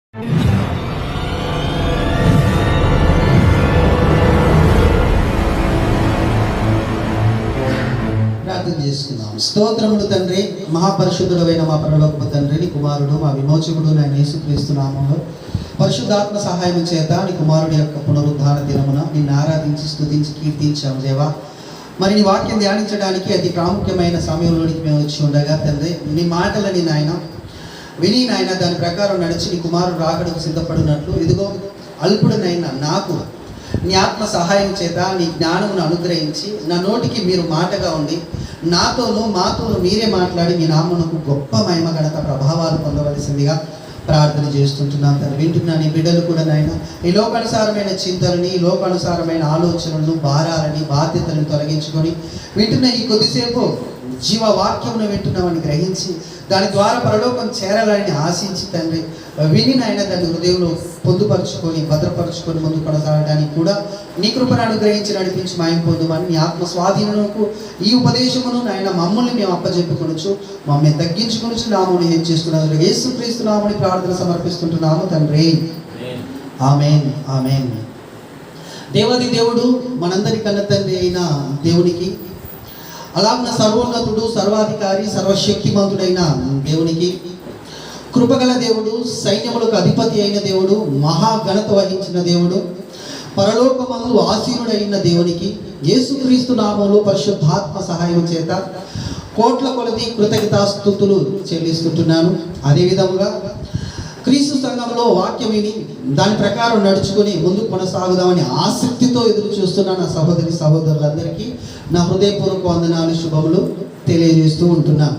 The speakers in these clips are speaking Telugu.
ప్రార్థన చేసుకుందాం. స్తోత్రములు తండ్రి, మహాపరిశుద్ధుడైన మా పరలోకపు తండ్రి, నీ కుమారుడు మా విమోచకుడు నాయన యేసుక్రీస్తు నామములో పరిశుద్ధాత్మ సహాయం చేత నీ కుమారుడి యొక్క పునరుద్ధాన దినమున నిన్ను ఆరాధించి స్తుతించి కీర్తించాము దేవా. మరి నీ వాక్యం ధ్యానించడానికి అతి ప్రాముఖ్యమైన సమయంలోనికి మేము వచ్చి ఉండగా తండ్రి, నీ మాటలని నాయన విని నాయన దాని ప్రకారం నడిచి నీ కుమారుడు రాకడకు సిద్ధపడినట్లు ఇదిగో అల్పుడనైనా నాకు నీ ఆత్మ సహాయం చేత నీ జ్ఞానమును అనుగ్రహించి నా నోటికి మీరు మాటగా ఉండి నాతోనూ మాతోనూ మీరే మాట్లాడి మీ నామమునకు గొప్ప మహిమ ఘనత ప్రభావాలు పొందవలసిందిగా ప్రార్థన చేస్తుంటున్నాం తండ్రి. వింటున్నా నీ బిడ్డలు కూడా నాయన ఈ లోకానుసారమైన చింతలని, ఈ లోకానుసారమైన ఆలోచనలను, భారాలని, బాధ్యతలను తొలగించుకొని వింటున్న ఈ కొద్దిసేపు జీవవాక్యమును వింటున్నామని గ్రహించి దాని ద్వారా పరలోకం చేరాలని ఆశించి తండ్రి విని నాయన దాన్ని హృదయంలో పొందుపరుచుకొని భద్రపరుచుకొని ముందు కొనసాగడానికి కూడా నీ కృపను అనుగ్రహించి నడిపించి మాయం పొందుమని నీ ఆత్మ స్వాధీనకు ఈ ఉపదేశమును నాయన మమ్మల్ని మేము అప్పచెప్పుకొనొచ్చు, మమ్మల్ని తగ్గించుకొనొచ్చు నామమును ఏం చేస్తున్నారు యేసుక్రీస్తు నామముని ప్రార్థన సమర్పిస్తుంటున్నాము తండ్రి. ఆమేన్ ఆమేన్. దేవాది దేవుడు మనందరి కన్న తండ్రి అయిన దేవునికి, అలాగే సర్వోన్నతుడు, సర్వాధికారి, సర్వశక్తిమంతుడైన దేవునికి, కృపగల దేవుడు, సైన్యములకు అధిపతి అయిన దేవుడు, మహాఘనత వహించిన దేవుడు, పరలోకమందు ఆసీనుడైన దేవునికి యేసుక్రీస్తు నామములో పరిశుద్ధాత్మ సహాయం చేత కోట్ల కొలది కృతజ్ఞతాస్తుతులు చెల్లిస్తుంటున్నాను. అదేవిధంగా క్రీస్తు సంఘంలో వాక్యం విని దాని ప్రకారం నడుచుకొని ముందుకు కొనసాగుదామని ఆసక్తితో ఎదురు చూస్తున్న నా సహోదరి సహోదరులందరికీ నా హృదయపూర్వక వందనాలు, శుభములు తెలియజేస్తూ ఉంటున్నాను.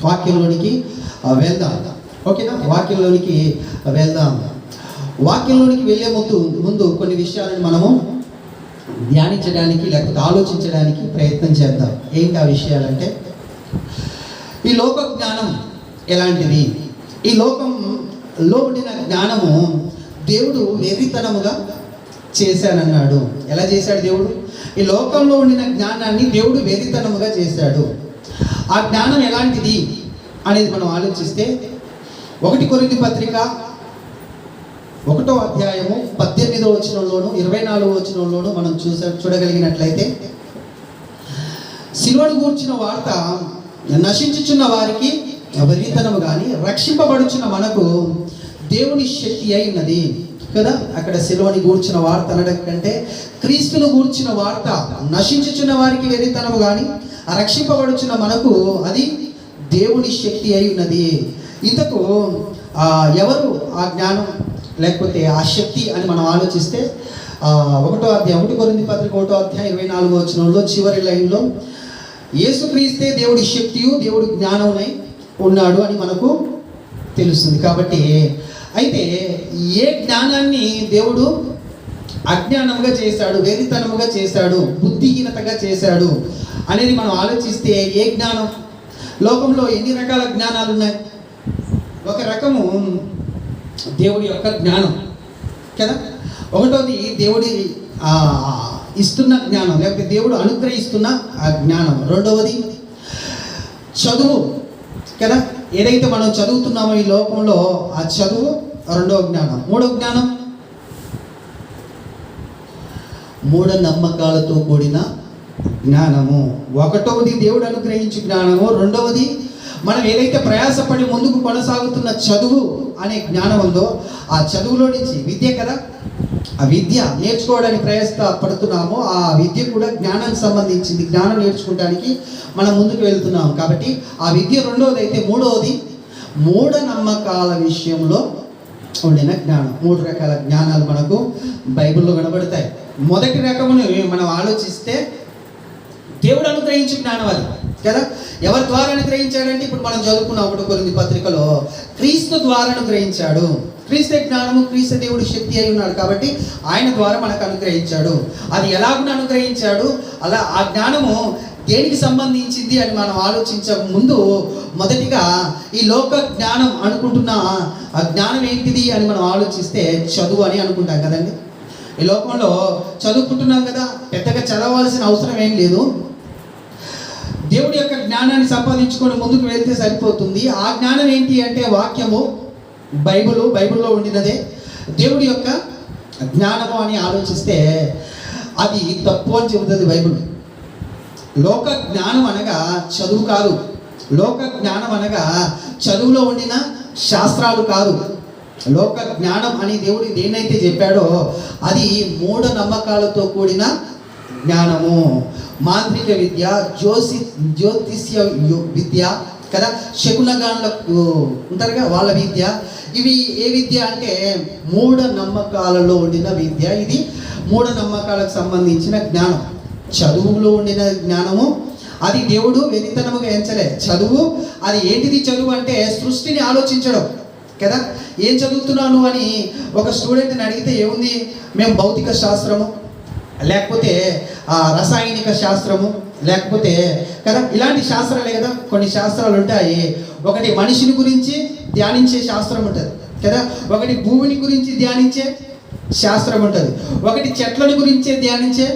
వాక్యంలోనికి వెళ్దాం. ఓకేనా? వాక్యంలోనికి వెళ్దాం. వాక్యంలోనికి వెళ్ళే ముందు కొన్ని విషయాలను మనము ధ్యానించడానికి లేకపోతే ఆలోచించడానికి ప్రయత్నం చేద్దాం. ఏంటి ఆ విషయాలంటే, ఈ లోక జ్ఞానం ఎలాంటిది? ఈ లోకంలో ఉండిన జ్ఞానము దేవుడు వెర్రితనముగా చేశానన్నాడు. ఎలా చేశాడు దేవుడు? ఈ లోకంలో ఉండిన జ్ఞానాన్ని దేవుడు వెర్రితనముగా చేశాడు. ఆ జ్ఞానం ఎలాంటిది అనేది మనం ఆలోచిస్తే 1 కొరింథీ పత్రిక 1వ అధ్యాయము 18వ వచనంలోను 24వ వచనంలోను మనం చూడగలిగినట్లయితే, సిలువను గూర్చిన వార్త నశించుచున్న వారికి వెర్రితనము కానీ రక్షింపబడుచున్న మనకు దేవుని శక్తి అయి ఉన్నది కదా. అక్కడ సిలువని గూర్చిన వార్త అనడం కంటే క్రీస్తును గూర్చిన వార్త నశించుచున్న వారికి వెర్రితనము కానీ రక్షింపబడుచున్న మనకు అది దేవుని శక్తి అయి ఉన్నది. ఇంతకు ఎవరు ఆ జ్ఞానం లేకపోతే ఆ శక్తి అని మనం ఆలోచిస్తే 1 కొరింథీ పత్రిక 1వ అధ్యాయం 24వ వచనంలో చివరి లైన్లో యేసుక్రీస్తే దేవుడి శక్తియు దేవుడి జ్ఞానమునై ఉన్నాడు అని మనకు తెలుస్తుంది. కాబట్టి అయితే ఏ జ్ఞానాన్ని దేవుడు అజ్ఞానముగా చేశాడు, వెర్రితనముగా చేశాడు, బుద్ధిహీనతగా చేశాడు అనేది మనం ఆలోచిస్తే, ఏ జ్ఞానం? లోకంలో ఎన్ని రకాల జ్ఞానాలు ఉన్నాయి? ఒక రకము దేవుడి యొక్క జ్ఞానం కదా. ఒకటోది దేవుడి ఇస్తున్న జ్ఞానం లేకపోతే దేవుడు అనుగ్రహిస్తున్న ఆ జ్ఞానం. రెండవది చదువు కదా. ఏదైతే మనం చదువుతున్నామో ఈ లోకంలో ఆ చదువు రెండవ జ్ఞానం. మూడవ జ్ఞానం మూఢనమ్మకాలతో కూడిన జ్ఞానము. ఒకటవది దేవుడు అనుగ్రహించు జ్ఞానము, రెండవది మనం ఏదైతే ప్రయాసపడి ముందుకు కొనసాగుతున్న చదువు అనే జ్ఞానం ఉందో ఆ చదువులో నుంచి విద్య కదా, ఆ విద్య నేర్చుకోవడానికి ప్రయాసపడుతున్నామో ఆ విద్య కూడా జ్ఞానానికి సంబంధించింది. జ్ఞానం నేర్చుకోవడానికి మనం ముందుకు వెళ్తున్నాం. కాబట్టి ఆ విద్య రెండవది. అయితే మూడవది మూఢనమ్మకాల విషయంలో ఉండిన జ్ఞానం. 3 రకాల జ్ఞానాలు మనకు బైబిల్లో కనబడతాయి. మొదటి రకమును మనం ఆలోచిస్తే దేవుడు అనుగ్రహించే జ్ఞానం అది కదా. ఎవరి ద్వారా అనుగ్రహించాడంటే ఇప్పుడు మనం చదువుకున్న 1 కొరింథీ పత్రికలో క్రీస్తు ద్వారా అనుగ్రహించాడు. క్రీస్తు జ్ఞానము, క్రీస్తు దేవుడి శక్తి అయి ఉన్నాడు కాబట్టి ఆయన ద్వారా మనకు అనుగ్రహించాడు. అది ఎలాగున అనుగ్రహించాడు, అలా ఆ జ్ఞానము దేనికి సంబంధించింది అని మనం ఆలోచించక ముందు మొదటిగా ఈ లోక జ్ఞానం అనుకుంటున్న ఆ జ్ఞానం ఏంటిది అని మనం ఆలోచిస్తే చదువు అని అనుకుంటాం కదండి. ఈ లోకంలో చదువుకుంటున్నాం కదా, పెద్దగా చదవాల్సిన అవసరం ఏం లేదు. దేవుడి యొక్క జ్ఞానాన్ని సంపాదించుకొని ముందుకు వెళ్తే సరిపోతుంది. ఆ జ్ఞానం ఏంటి అంటే వాక్యము, బైబిల్లో ఉండినదే దేవుడి యొక్క జ్ఞానము అని ఆలోచిస్తే అది తప్పు అని చెబుతుంది బైబిల్. లోక జ్ఞానం అనగా చదువు కాదు. లోక జ్ఞానం అనగా చదువులో ఉండిన శాస్త్రాలు కాదు. లోక జ్ఞానం అని దేవుడు దేన్నైతే చెప్పాడో అది మూఢ నమ్మకాలతో కూడిన జ్ఞానము. మాంత్రిక విద్య, జ్యోతిష్య విద్య కదా, శకునగాళ్ళకు ఉంటారుగా వాళ్ళ విద్య. ఇవి ఏ విద్య అంటే మూఢ నమ్మకాలలో ఉండిన విద్య. ఇది మూఢ నమ్మకాలకు సంబంధించిన జ్ఞానం. చదువులో ఉండిన జ్ఞానము అది దేవుడు వెరితనముగా ఎంచలే. చదువు అది ఏంటిది? చదువు అంటే సృష్టిని ఆలోచించడం కదా. ఏం చదువుతున్నాను అని ఒక స్టూడెంట్ని అడిగితే ఏముంది? మేము భౌతిక శాస్త్రము, లేకపోతే రసాయనిక శాస్త్రము, లేకపోతే కదా ఇలాంటి శాస్త్రాలే కదా. కొన్ని శాస్త్రాలు ఉంటాయి. ఒకటి మనిషిని గురించి ధ్యానించే శాస్త్రం ఉంటుంది కదా, ఒకటి భూమిని గురించి ధ్యానించే శాస్త్రం ఉంటుంది, ఒకటి చెట్లను గురించే ధ్యానించే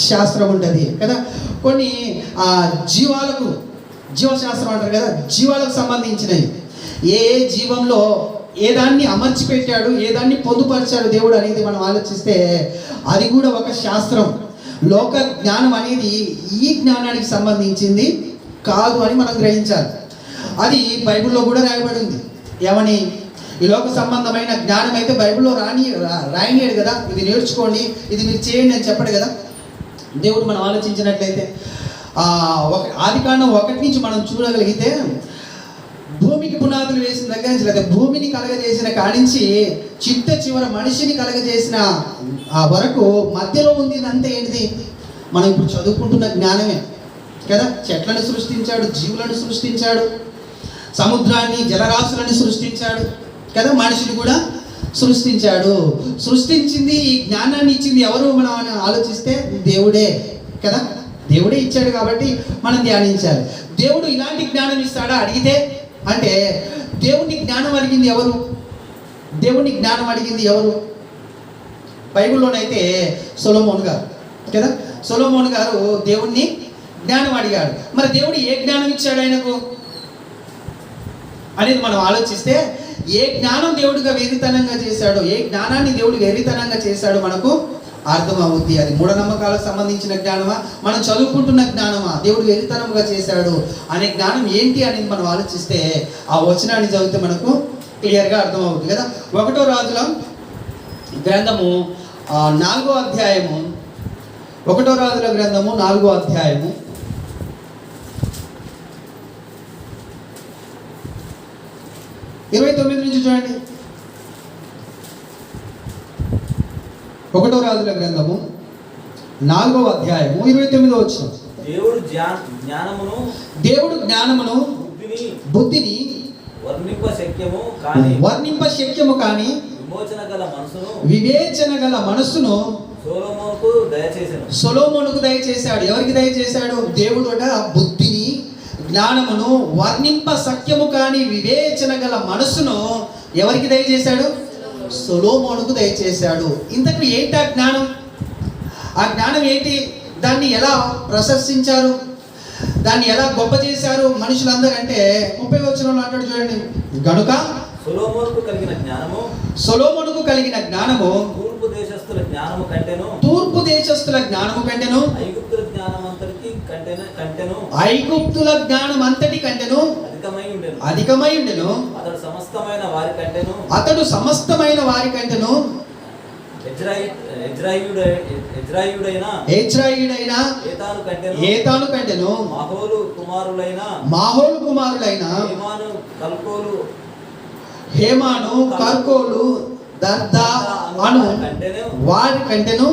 శాస్త్రం ఉంటుంది కదా. కొన్ని జీవశాస్త్రం అంటారు కదా, జీవాలకు సంబంధించినవి. ఏ జీవంలో ఏ దాన్ని అమర్చి పెట్టాడు, ఏ దాన్ని పొందుపరిచాడు దేవుడు అనేది మనం ఆలోచిస్తే అది కూడా ఒక శాస్త్రం. లోక జ్ఞానం అనేది ఈ జ్ఞానానికి సంబంధించింది కాదు అని మనం గ్రహించాలి. అది బైబిల్లో కూడా రాయబడి ఉంది. ఏమని? ఈ లోక సంబంధమైన జ్ఞానం అయితే బైబిల్లో రాయలేడు కదా. ఇది నేర్చుకోండి, ఇది మీరు చేయండి అని చెప్పడు కదా దేవుడు. మనం ఆలోచించినట్లయితే ఆదికాండం 1 నుంచి మనం చూడగలిగితే భూమికి పునాదులు వేసిన దగ్గర నుంచి, లేదా భూమిని కలగజేసిన కానించి చిట్ట చివర మనిషిని కలగజేసిన వరకు మధ్యలో ఉంది అంతే ఏంటిది? మనం ఇప్పుడు చదువుకుంటున్న జ్ఞానమే కదా. చెట్లను సృష్టించాడు, జీవులను సృష్టించాడు, సముద్రాన్ని, జలరాశులను సృష్టించాడు కదా, మనిషిని కూడా సృష్టించాడు. సృష్టించింది, ఈ జ్ఞానాన్ని ఇచ్చింది ఎవరు మనం ఆలోచిస్తే దేవుడే కదా. దేవుడే ఇచ్చాడు కాబట్టి మనం ధ్యానించాలి. దేవుడు ఇలాంటి జ్ఞానం ఇస్తాడా అడిగితే అంటే దేవుని జ్ఞానం అడిగింది ఎవరు? దేవుని జ్ఞానం అడిగింది ఎవరు? బైబిల్లోనైతే సొలొమోను గారు కదా. సొలొమోను గారు దేవుణ్ణి జ్ఞానం అడిగాడు. మరి దేవుడు ఏ జ్ఞానం ఇచ్చాడు ఆయనకు అనేది మనం ఆలోచిస్తే, ఏ జ్ఞానం దేవుడిగా వెరితనంగా చేశాడో, ఏ జ్ఞానాన్ని దేవుడు వెరితనంగా చేశాడో మనకు అర్థమవుద్ది. అది మూఢనమ్మకాలకు సంబంధించిన జ్ఞానమా, మనం చదువుకుంటున్న జ్ఞానమా, దేవుడు వెరితనంగా చేశాడు అనే జ్ఞానం ఏంటి అనేది మనం ఆలోచిస్తే ఆ వచనాన్ని చదివితే మనకు క్లియర్గా అర్థమవుతుంది కదా. 1వ రాజుల గ్రంథము 4వ అధ్యాయము, 1వ రాజుల గ్రంథము 4వ అధ్యాయము 29 నుంచి చూడండి. 1వ రాజుల గ్రంథము 4వ అధ్యాయము 29వ వచనం. దేవుడు జ్ఞానమును బుద్ధిని వర్ణింప శక్యము కానీ వివేచన గల మనస్సును సొలొమోనుకు దయచేశాడు. ఎవరికి దయచేశాడు? దేవుడు బుద్ధిని, జ్ఞానమును, వర్ణింప సఖ్యము కానీ వివేచన గల మనస్సును ఎవరికి దయచేశాడు? సొలొమోనుకు దయచేశాడు. ఇంతకు ఏంటి ఆ జ్ఞానం? ఆ జ్ఞానం ఏంటి? దాన్ని ఎలా ప్రశంసించారు, దాన్ని ఎలా గొప్ప చేశారు మనుషులందరూ అంటే 30వ వచనంలో అంటాడు చూడండి. గనుక సొలొమోనుకు కలిగిన జ్ఞానము తూర్పు దేశస్థుల జ్ఞానము కంటెను ఐగుప్తుల జ్ఞానం అంతటి కంటెను అధికమై ఉండెను. అతడు సమస్తమైన వారి కంటెను ఎజ్రాయియుడైన ఏతాను కంటెను మాహోలు కుమారులైన హేమాను, కర్కోలు, దర్దా అను వారి కంటెను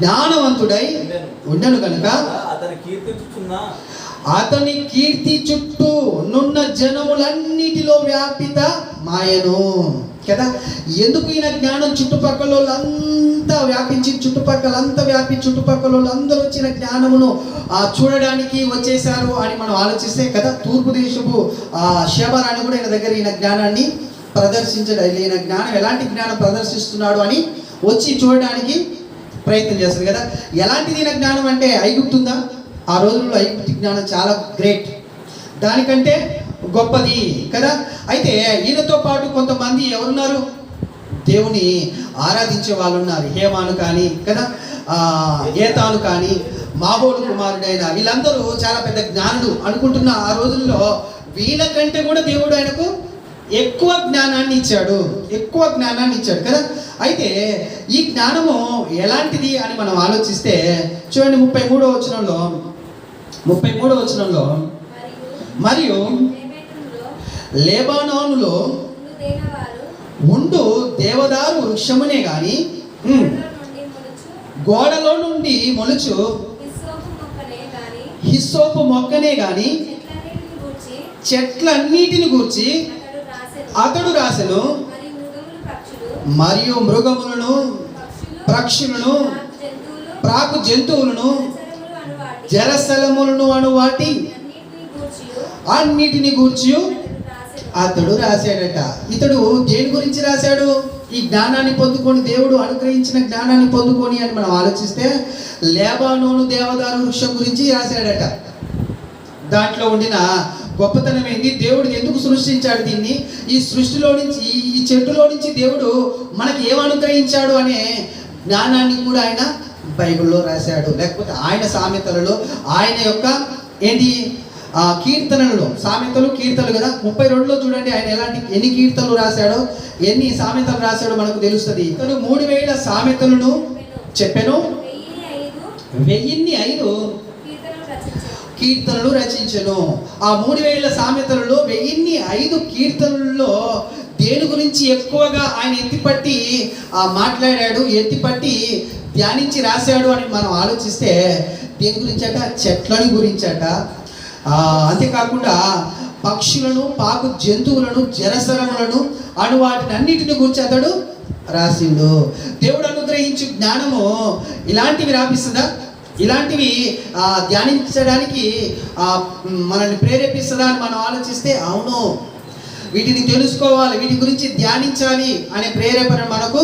జ్ఞానవంతుడై ఉండను కనుక అతని కీర్తి చుట్టూ నున్న జనములన్నిటిలో వ్యాపిత మాయను కదా. ఎందుకు ఈయన జ్ఞానం చుట్టుపక్కల వాళ్ళంతా వ్యాపించి, చుట్టుపక్కల వాళ్ళందరూ వచ్చిన జ్ఞానమును చూడడానికి వచ్చేసారు అని మనం ఆలోచిస్తే కదా. తూర్పు దేశపు శబరాన్ని కూడా ఈయన దగ్గర ఈయన జ్ఞానాన్ని ప్రదర్శించడం, ఈయన జ్ఞానం ఎలాంటి జ్ఞానం ప్రదర్శిస్తున్నాడు అని వచ్చి చూడడానికి ప్రయత్నం చేస్తుంది కదా. ఎలాంటిది ఈయన జ్ఞానం అంటే ఐగుప్తుందా? ఆ రోజుల్లో ఐగుప్తి జ్ఞానం చాలా గ్రేట్. దానికంటే గొప్పది కదా. అయితే ఈయనతో పాటు కొంతమంది ఎవరున్నారు, దేవుని ఆరాధించే వాళ్ళు ఉన్నారు. హేమాను కానీ కదా, ఏతాను కానీ, మాబోలు కుమారుడైన వీళ్ళందరూ చాలా పెద్ద జ్ఞానులు అనుకుంటున్న ఆ రోజుల్లో వీళ్ళకంటే కూడా దేవుడు ఆయనకు ఎక్కువ జ్ఞానాన్ని ఇచ్చాడు కదా. అయితే ఈ జ్ఞానము ఎలాంటిది అని మనం ఆలోచిస్తే చూడండి 33వ వచనంలో మరియు లెబానోనులో ఉండు దేవదారు వృక్షమునే గాని గోడలో నుండి మొలుచు హిస్సోపు మొక్కనే గాని చెట్లన్నిటిని గూర్చి అతడు రాసెను. మరియు మృగములను, పక్షులను, ప్రాకు జంతువులను, జలస్థలములను అను వాటి అన్నిటిని గూర్చి అతడు రాశాడట. ఇతడు దేని గురించి రాశాడు? ఈ జ్ఞానాన్ని పొందుకొని, దేవుడు అనుగ్రహించిన జ్ఞానాన్ని పొందుకొని అని మనం ఆలోచిస్తే లెబానోను దేవదారు వృక్షం గురించి రాశాడట. దాంట్లో ఉండిన గొప్పతనం ఏంటి, దేవుడు ఎందుకు సృష్టించాడు దీన్ని, ఈ సృష్టిలో నుంచి, ఈ చెట్టులో నుంచి దేవుడు మనకి ఏం అనుగ్రహించాడు అనే జ్ఞానాన్ని కూడా ఆయన బైబిల్లో రాశాడు. లేకపోతే ఆయన సామెతలలో, ఆయన యొక్క ఏంటి కీర్తనలలో, సామెతలు కీర్తనలు కదా, 32లో చూడండి ఆయన ఎన్ని కీర్తనలు రాశాడో, ఎన్ని సామెతలు రాశాడో మనకు తెలుస్తుంది. ఇతడు 3000 సామెతలను చెప్పెను, 1005 కీర్తనలు రచించెను. ఆ 3000 సామెతలలో 1005 కీర్తనల్లో దేని గురించి ఎక్కువగా ఆయన ఎత్తిపట్టి మాట్లాడాడు, ఎత్తిపట్టి ధ్యానించి రాశాడు అని మనం ఆలోచిస్తే దేని గురించట? చెట్లని గురించట. అంతేకాకుండా పక్షులను, పాకు జంతువులను, జలసరములను అను వాటిని అన్నిటిని గురించి అతడు రాసిండు. దేవుడు అనుగ్రహించు జ్ఞానము ఇలాంటివి రాపిస్తుందా? ఇలాంటివి ధ్యానించడానికి మనల్ని ప్రేరేపిస్తుందా అని మనం ఆలోచిస్తే అవును, వీటిని తెలుసుకోవాలి, వీటి గురించి ధ్యానించాలి అనే ప్రేరేపణ మనకు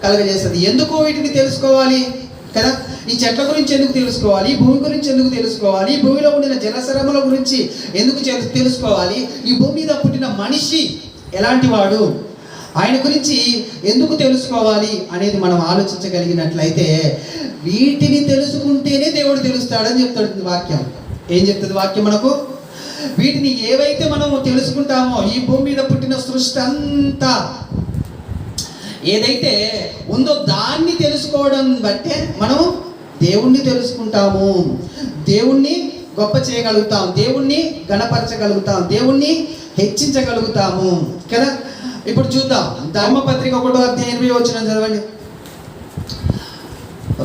కలుగజేస్తుంది. ఎందుకు వీటిని తెలుసుకోవాలి కదా? ఈ చెట్ల గురించి ఎందుకు తెలుసుకోవాలి? ఈ భూమి గురించి ఎందుకు తెలుసుకోవాలి? ఈ భూమిలో ఉండిన జలసరముల గురించి ఎందుకు తెలుసుకోవాలి? ఈ భూమి మీద పుట్టిన మనిషి ఎలాంటి వాడు, ఆయన గురించి ఎందుకు తెలుసుకోవాలి అనేది మనం ఆలోచించగలిగినట్లయితే వీటిని తెలుసుకుంటేనే దేవుడు తెలుస్తాడని చెప్తాడు వాక్యం. ఏం చెప్తుంది వాక్యం మనకు? వీటిని ఏవైతే మనం తెలుసుకుంటామో, ఈ భూమి మీద పుట్టిన సృష్టి అంతా ఏదైతే ఉందో దాన్ని తెలుసుకోవడం బట్టే మనం దేవుణ్ణి తెలుసుకుంటాము, దేవుణ్ణి గొప్ప చేయగలుగుతాం, దేవుణ్ణి గణపరచగలుగుతాం, దేవుణ్ణి హెచ్చించగలుగుతాము కదా. ఇప్పుడు చూద్దాం, ధర్మపత్రిక 1వ అధ్యాయం 20వ వచనం చదవండి.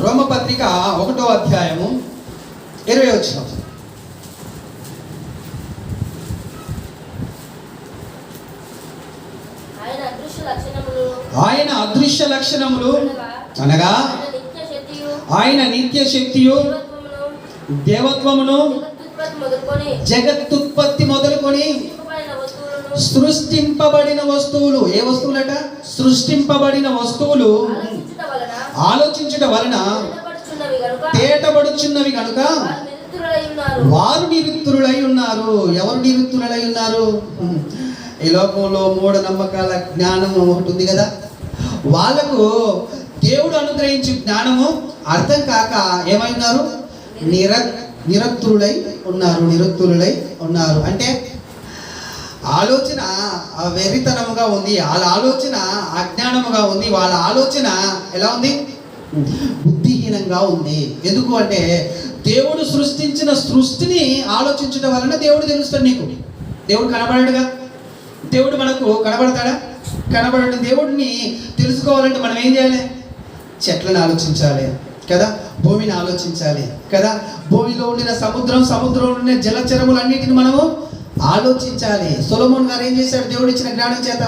రోమపత్రిక 1వ అధ్యాయము 20వ వచనం. ఆయన అదృశ్య లక్షణములు అనగా ఆయన నిత్య శక్తియు, దేవత్వమును, జగత్తుత్పత్తి మొదలుకొని సృష్టింపబడిన వస్తువులు. ఏ వస్తువులట? సృష్టింపబడిన వస్తువులు ఆలోచించుట వలన తేటబడుచున్నవి కనుక వారు నిరుత్తురులై ఉన్నారు. ఎవరు నిరుత్తురులై ఉన్నారు? ఈ లోకంలో మూఢనమ్మకాల జ్ఞానం ఒకటి ఉంది కదా, వాళ్ళకు దేవుడు అనుగ్రహించే జ్ఞానము అర్థం కాక ఏమై ఉన్నారు? నిరుత్తురులై ఉన్నారు. అంటే ఆలోచన వెర్రితనముగా ఉంది, వాళ్ళ ఆలోచన అజ్ఞానముగా ఉంది, వాళ్ళ ఆలోచన ఎలా ఉంది? బుద్ధిహీనంగా ఉంది. ఎందుకు అంటే దేవుడు సృష్టించిన సృష్టిని ఆలోచించడం వలన దేవుడు తెలుస్తాడు నీకు. దేవుడు కనబడడుగా, దేవుడు మనకు కనబడతాడా? కనబడని దేవుడిని తెలుసుకోవాలంటే మనం ఏం చేయాలి? చెట్లను ఆలోచించాలి కదా, భూమిని ఆలోచించాలి కదా, భూమిలో ఉండిన సముద్రంలో ఉండిన జలచరములన్నిటిని మనము ఆలోచించాలి. సొలొమోన్ గారు ఏం చేశాడు? దేవుడు ఇచ్చిన జ్ఞానం చేత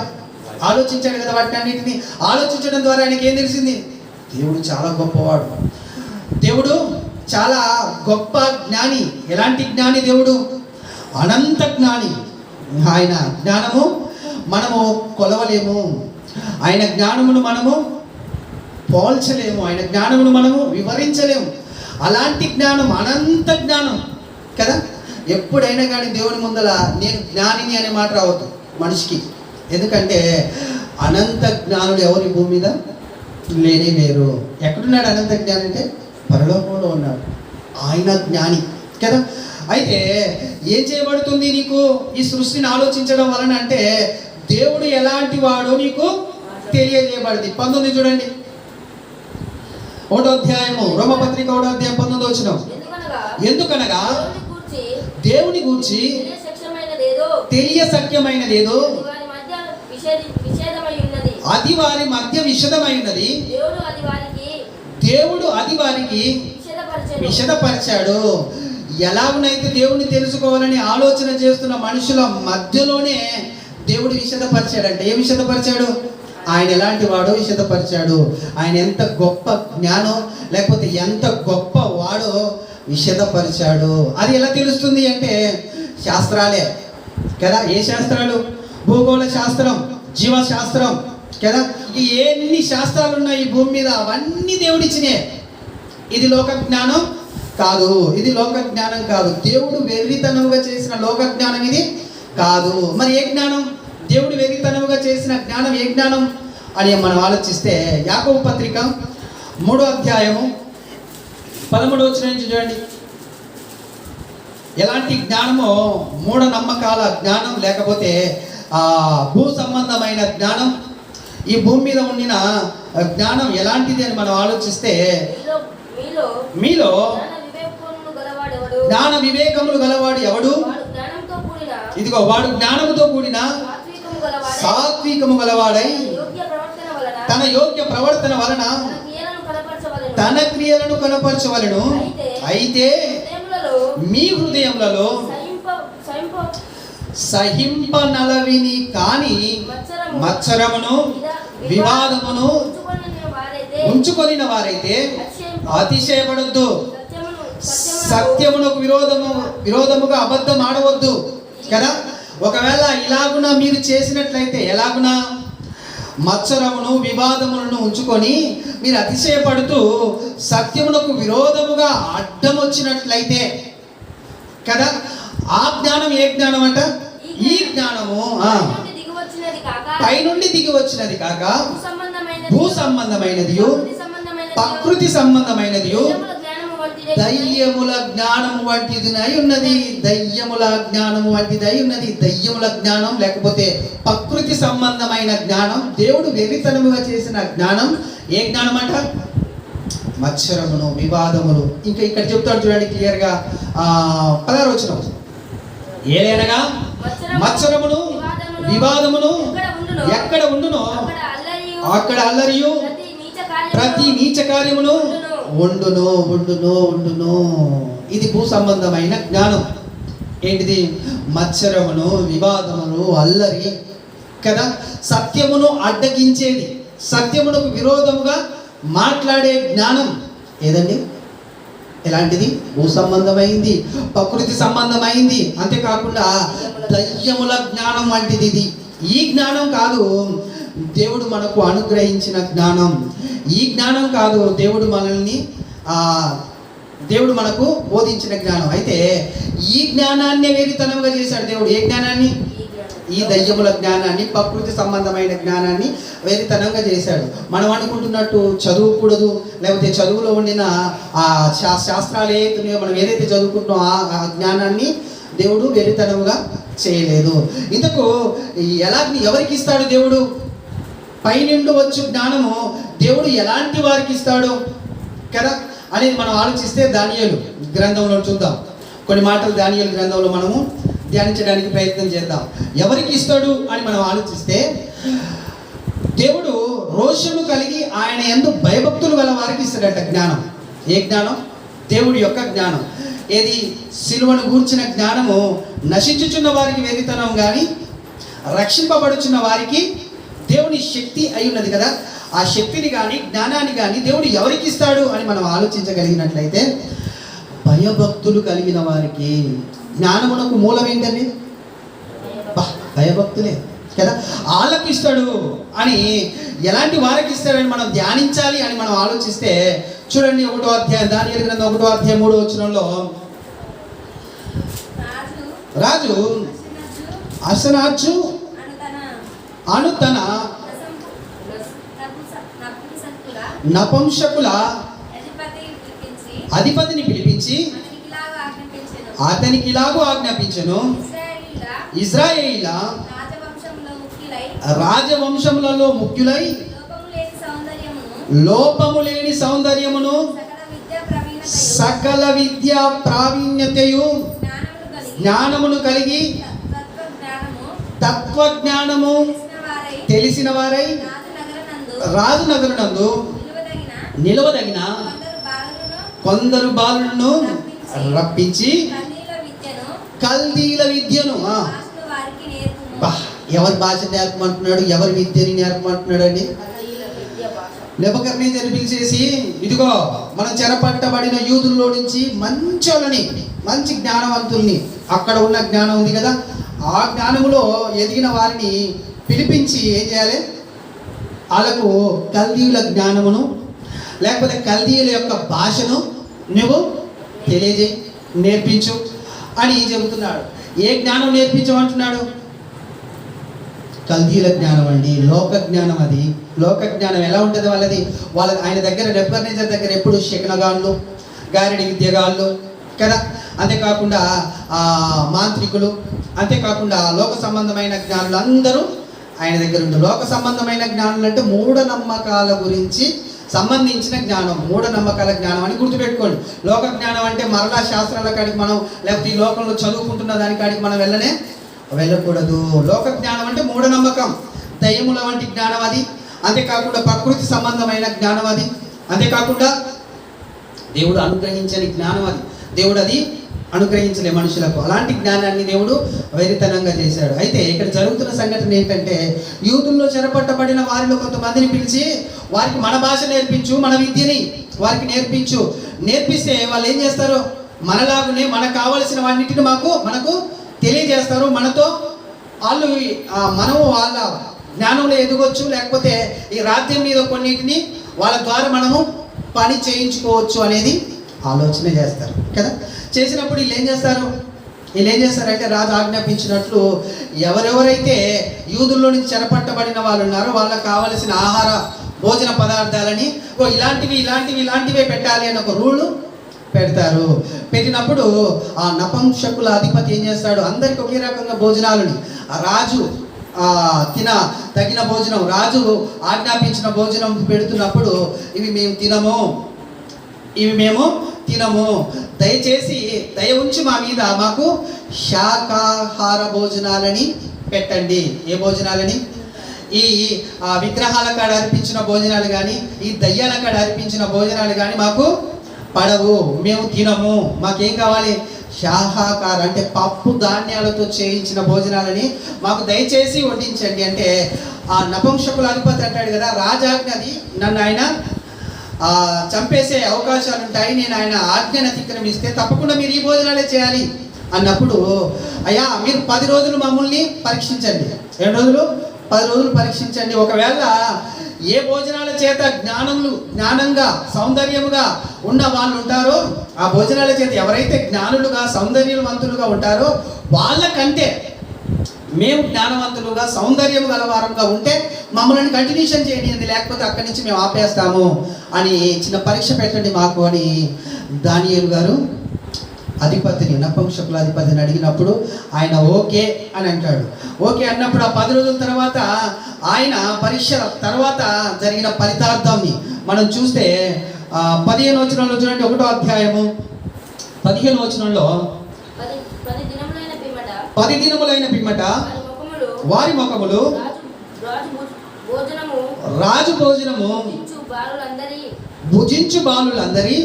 ఆలోచించాడు కదా. వాటిని అన్నిటిని ఆలోచించడం ద్వారా ఆయనకి ఏం తెలిసింది? దేవుడు చాలా గొప్పవాడు, దేవుడు చాలా గొప్ప జ్ఞాని. ఎలాంటి జ్ఞాని దేవుడు? అనంత జ్ఞాని. ఆయన జ్ఞానము మనము కొలవలేము, ఆయన జ్ఞానమును మనము పోల్చలేము, ఆయన జ్ఞానమును మనము వివరించలేము. అలాంటి జ్ఞానం, అనంత జ్ఞానం కదా. ఎప్పుడైనా కానీ దేవుని ముందల నేను జ్ఞానిని అనే మాట రావద్దు మనిషికి. ఎందుకంటే అనంత జ్ఞానుడు ఎవరి భూమి మీద లేనే లేరు. ఎక్కడున్నాడు అనంత జ్ఞాని అంటే పరలోకంలో ఉన్నాడు. ఆయన జ్ఞాని కదా. అయితే ఏం చేయబడుతుంది నీకు ఈ సృష్టిని ఆలోచించడం వలన అంటే దేవుడు ఎలాంటి వాడో నీకు తెలియజేయబడింది. 19 చూడండి, 1వ అధ్యాయము రోమపత్రిక 1వ అధ్యాయం 19 వచనం. ఎందుకనగా దేవుని గూర్చి తెలియశక్యమైనదేదో అది వారి మధ్య విషదమై ఉన్నది, దేవుడు అది వారికి విషదపరిచాడు. ఎలాగునైతే దేవుని తెలుసుకోవాలని ఆలోచన చేస్తున్న మనుషుల మధ్యలోనే దేవుడు విషదపరిచాడంటే ఏం విషదపరిచాడు? ఆయన ఎలాంటి వాడో విషదపరిచాడు. ఆయన ఎంత గొప్ప జ్ఞానం లేకపోతే ఎంత గొప్ప వాడో విషదపరిచాడు. అది ఎలా తెలుస్తుంది అంటే శాస్త్రాలే కదా. ఏ శాస్త్రాలు? భూగోళ శాస్త్రం, జీవశాస్త్రం కదా. ఎన్ని శాస్త్రాలు ఉన్నాయి ఈ భూమి మీద, అవన్నీ దేవుడిచ్చినే. ఇది లోక జ్ఞానం కాదు, ఇది లోక జ్ఞానం కాదు. దేవుడు వెర్రితనముగా చేసిన లోక జ్ఞానం ఇది కాదు. మరి ఏ జ్ఞానం? దేవుడు వెర్రితనముగా చేసిన జ్ఞానం ఏ జ్ఞానం అని మనం ఆలోచిస్తే యాకోబు పత్రిక 3వ అధ్యాయము 13వ వచనం నుంచి చూడండి. ఎలాంటి జ్ఞానమో మూఢనమ్మకాల జ్ఞానం, లేకపోతే భూ సంబంధమైన జ్ఞానం, ఈ భూమి మీద ఉండిన జ్ఞానం ఎలాంటిది అని మనం ఆలోచిస్తే మీలో జ్ఞాన వివేకములు గలవాడు ఎవడు? ఇదిగో వాడు జ్ఞానముతో కూడిన సాత్వికము గలవాడై తన యోగ్య ప్రవర్తన వలన తన క్రియలను కనపరచవలెను. అయితే మీ హృదయములలో సహింపనలవిని కాని మత్సరమును వివాదమును ఉంచుకొనిన వారైతే అతిశయపడొద్దు. సత్యమునకు విరోధముగా అబద్ధం ఆడవద్దు కదా. ఒకవేళ ఇలాగున మీరు చేసినట్లయితే, ఎలాగునా మత్సరమును వివాదములను ఉంచుకొని మీరు అతిశయపడుతూ సత్యమునకు విరోధముగా అడ్డం వచ్చినట్లయితే కదా, ఆ జ్ఞానం ఏ జ్ఞానం అంట? ఈ జ్ఞానము పైనుండి దిగి వచ్చినది కాక భూ సంబంధమైనది, ప్రకృతి సంబంధమైనది, దయ్యముల జ్ఞానము వంటిదినై ఉన్నది. దయ్యముల జ్ఞానము వంటిదై ఉన్నది. దయ్యముల జ్ఞానం లేకపోతే ప్రకృతి సంబంధమైన జ్ఞానం, దేవుడు వెర్రితనముగా చేసిన జ్ఞానం ఏ జ్ఞానం అంట? మత్సరమును వివాదములు. ఇంకా ఇక్కడ చెప్తాడు చూడండి క్లియర్గా 16వ వచనం. ఏలైనగా మత్సరమును వివాదమును ఎక్కడ ఉండునో అక్కడ అల్లరియు ప్రతి నీచ కార్యమును ఉండును ఉండును ఉండును. ఇది భూ సంబంధమైన జ్ఞానం. ఏంటిది? మత్సరమును వివాదమును అల్లరి కదా. సత్యమును అడ్డగించేది, సత్యమునకు విరోధముగా మాట్లాడే జ్ఞానం ఏదండి? ఎలాంటిది? భూ సంబంధమైంది, ప్రకృతి సంబంధమైంది. అంతేకాకుండా దయ్యముల జ్ఞానం వంటిది ఇది. ఈ జ్ఞానం కాదు దేవుడు మనకు అనుగ్రహించిన జ్ఞానం. ఈ జ్ఞానం కాదు దేవుడు మనకు బోధించిన జ్ఞానం. అయితే ఈ జ్ఞానాన్ని వెర్రితనముగా చేశాడు దేవుడు. ఏ జ్ఞానాన్ని? ఈ దయ్యముల జ్ఞానాన్ని, ప్రకృతి సంబంధమైన జ్ఞానాన్ని వెర్రితనంగా చేశాడు. మనం అనుకుంటున్నట్టు చదువుకూడదు, లేకపోతే చదువులో ఉండిన ఆ శాస్త్రాలు ఏదైతున్నాయో మనం ఏదైతే చదువుకుంటున్నామో ఆ జ్ఞానాన్ని దేవుడు వెర్రితనముగా చేయలేదు. ఇంతకు ఎవరికి ఇస్తాడు దేవుడు? పైనుండి వచ్చు జ్ఞానము దేవుడు ఎలాంటి వారికి ఇస్తాడు కదా అనేది మనం ఆలోచిస్తే దానియేలు గ్రంథంలో చూద్దాం. కొన్ని మాటలు దానియేలు గ్రంథంలో మనము ధ్యానించడానికి ప్రయత్నం చేద్దాం. ఎవరికి ఇస్తాడు అని మనం ఆలోచిస్తే, దేవుడు రోషము కలిగి ఆయన యందు భయభక్తులు గల వారికి ఇస్తాడట జ్ఞానం. ఏ జ్ఞానం? దేవుడి యొక్క జ్ఞానం. ఏది? సిలువను గూర్చిన జ్ఞానము నశించుచున్న వారికి వెర్రితనం కానీ రక్షింపబడుచున్న వారికి దేవుని శక్తి అయి ఉన్నది కదా. ఆ శక్తిని కానీ జ్ఞానాన్ని కానీ దేవుడు ఎవరికి ఇస్తాడు అని మనం ఆలోచించగలిగినట్లయితే భయభక్తులు కలిగిన వారికి. జ్ఞానమునకు మూలం ఏంటండి? భయభక్తులే కదా. వాళ్ళకి ఇస్తాడు అని ఎలాంటి వారికి ఇస్తాడని మనం ధ్యానించాలి అని మనం ఆలోచిస్తే చూడండి 1వ అధ్యాయం దానియేలు గ్రంథం 1వ అధ్యాయం 3వ వచనంలో రాజు అసనాచు అను తన నపుంసకుల అధిపతిని పిలిపించి అతనికి ఇలాగూ ఆజ్ఞాపించెను, ఇశ్రాయేలీయుల రాజవంశములలో ముఖ్యులై లోపము లేని సౌందర్యమును సకల విద్యా ప్రావీణ్యతయు జ్ఞానమును కలిగి తత్వజ్ఞానము తెలిసిన వారై రాజు నగరునందు నిలవదగిన కొందరు బాలులను రప్పించి కల్దీల విద్యను ఎవరి భాష నేర్పమంటున్నాడు, ఎవరి విద్యని నేర్పమంటున్నాడు అండి. నెబుకద్నెజరు పిలిచేసి, ఇదిగో మనం చెరపట్టబడిన యూదుల్లో నుంచి మంచోళ్ళని, మంచి జ్ఞానవంతుల్ని, అక్కడ ఉన్న జ్ఞానం ఉంది కదా, ఆ జ్ఞానములో ఎదిగిన వారిని పిలిపించి ఏం చేయాలి, వాళ్ళకు కల్దీయుల జ్ఞానమును లేకపోతే కల్దీయుల యొక్క భాషను నువ్వు తెలియజేయి, నేర్పించు అని చెబుతున్నాడు. ఏ జ్ఞానం నేర్పించమంటున్నాడు? కల్దీయుల జ్ఞానం అండి, లోక జ్ఞానం. అది లోక జ్ఞానం ఎలా ఉంటుంది వాళ్ళ ఆయన దగ్గర నెబుకద్నెజరు దగ్గర ఎప్పుడు శకునగాళ్ళు, గారిడి విద్యగాళ్ళు కదా, అంతేకాకుండా మాంత్రికులు, అంతేకాకుండా లోక సంబంధమైన జ్ఞానులు అందరూ ఆయన దగ్గర ఉంటారు. లోక సంబంధమైన జ్ఞానులు అంటే మూఢనమ్మకాల గురించి సంబంధించిన జ్ఞానం, మూఢనమ్మకాల జ్ఞానం అని గుర్తుపెట్టుకోండి. లోక జ్ఞానం అంటే మరలా శాస్త్రాల కాడికి మనం, లేకపోతే ఈ లోకంలో చదువుకుంటున్న దాని కాడికి మనం వెళ్ళకూడదు. లోక జ్ఞానం అంటే మూఢనమ్మకం, దయ్యముల వంటి జ్ఞానం అది. అంతేకాకుండా ప్రకృతి సంబంధమైన జ్ఞానం అది. అంతేకాకుండా దేవుడు అనుగ్రహించని జ్ఞానం అది. దేవుడు అది అనుగ్రహించలే మనుషులకు. అలాంటి జ్ఞానాన్ని దేవుడు వెరితనంగా చేశాడు. అయితే ఇక్కడ జరుగుతున్న సంఘటన ఏంటంటే, యూదుల్లో చెరపట్టబడిన వారిలో కొంతమందిని పిలిచి వారికి మన భాష నేర్పించు, మన విద్యని వారికి నేర్పించు. నేర్పిస్తే వాళ్ళు ఏం చేస్తారు, మనలాగునే మనకు కావలసిన వాటిని మనకు తెలియజేస్తారు. మనతో మనము వాళ్ళ జ్ఞానంలో ఎదగొచ్చు, లేకపోతే ఈ రాజ్యం మీద కొన్నిటిని వాళ్ళ ద్వారా మనము పని చేయించుకోవచ్చు అనేది ఆలోచన చేస్తారు కదా. చేసినప్పుడు వీళ్ళు ఏం చేస్తారంటే రాజు ఆజ్ఞాపించినట్లు ఎవరెవరైతే యూదుల్లో నుంచి చెరపట్టబడిన వాళ్ళు ఉన్నారో వాళ్ళకి కావలసిన ఆహార భోజన పదార్థాలని ఇలాంటివే పెట్టాలి అని ఒక రూలు పెడతారు. పెట్టినప్పుడు ఆ నపుంసకుల అధిపతి ఏం చేస్తాడు, అందరికి ఒకే రకంగా భోజనాలని రాజు తగిన భోజనం, రాజు ఆజ్ఞాపించిన భోజనం పెడుతున్నప్పుడు ఇవి మేము తినము, దయచేసి దయ ఉంచి మా మీద మాకు శాకాహార భోజనాలని పెట్టండి. ఏ భోజనాలని? ఈ విగ్రహాల కాడ అర్పించిన భోజనాలు కానీ, ఈ దయ్యాల కాడ అర్పించిన భోజనాలు కానీ మాకు పడవు, మేము తినము. మాకేం కావాలి? శాకాహార అంటే పప్పు ధాన్యాలతో చేయించిన భోజనాలని మాకు దయచేసి వడ్డించండి. అంటే ఆ నపుంసకుల అధిపతి అంటాడు కదా, రాజాజ్ఞది నన్ను ఆయన చంపేసే అవకాశాలు ఉంటాయి, నేను ఆయన ఆజ్ఞను అతిక్రమిస్తే తప్పకుండా మీరు ఈ భోజనాలే చేయాలి అన్నప్పుడు, అయ్యా మీరు 10 రోజులు మమ్మల్ని పరీక్షించండి. 10 రోజులు పరీక్షించండి. ఒకవేళ ఏ భోజనాల చేత జ్ఞానంగా సౌందర్యముగా ఉన్న వాళ్ళు ఉంటారో, ఆ భోజనాల చేత ఎవరైతే జ్ఞానులుగా సౌందర్యవంతులుగా ఉంటారో వాళ్ళకంటే మేము జ్ఞానవంతులుగా సౌందర్యం గలవారంగా ఉంటే మమ్మల్ని కంటిన్యూషన్ చేయండి, లేకపోతే అక్కడి నుంచి మేము ఆపేస్తాము అని చిన్న పరీక్ష పెట్టండి మాకు అని దానియేలు గారు నపుంసకుల అధిపతిని అడిగినప్పుడు ఆయన ఓకే అని అంటాడు. ఓకే అన్నప్పుడు ఆ 10 రోజుల తర్వాత ఆయన పరీక్ష తర్వాత జరిగిన ఫలితార్థాన్ని మనం చూస్తే 15 వచనంలో చూడండి. 1వ అధ్యాయము 15 వచనంలో 10 దినములైన పిమ్మట వారి ముఖములు రాజు భోజనము భుజించు బాలులందరి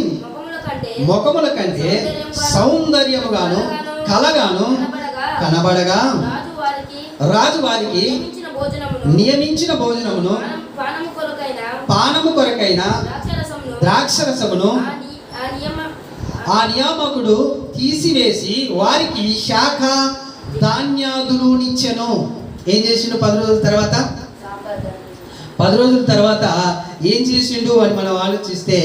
ముఖముల కంటే సౌందర్యముగాను కలగాను కనబడగా రాజు వారికి నియమించిన భోజనమును పానము కొరకైన ద్రాక్షరసమును ఆ నియామకుడు తీసివేసి వారికి శాఖ ధాన్యాదులునిచ్చెను. ఏం చేసిండు 10 రోజుల తర్వాత? 10 రోజుల తర్వాత ఏం చేసిండు అని మనం ఆలోచిస్తే,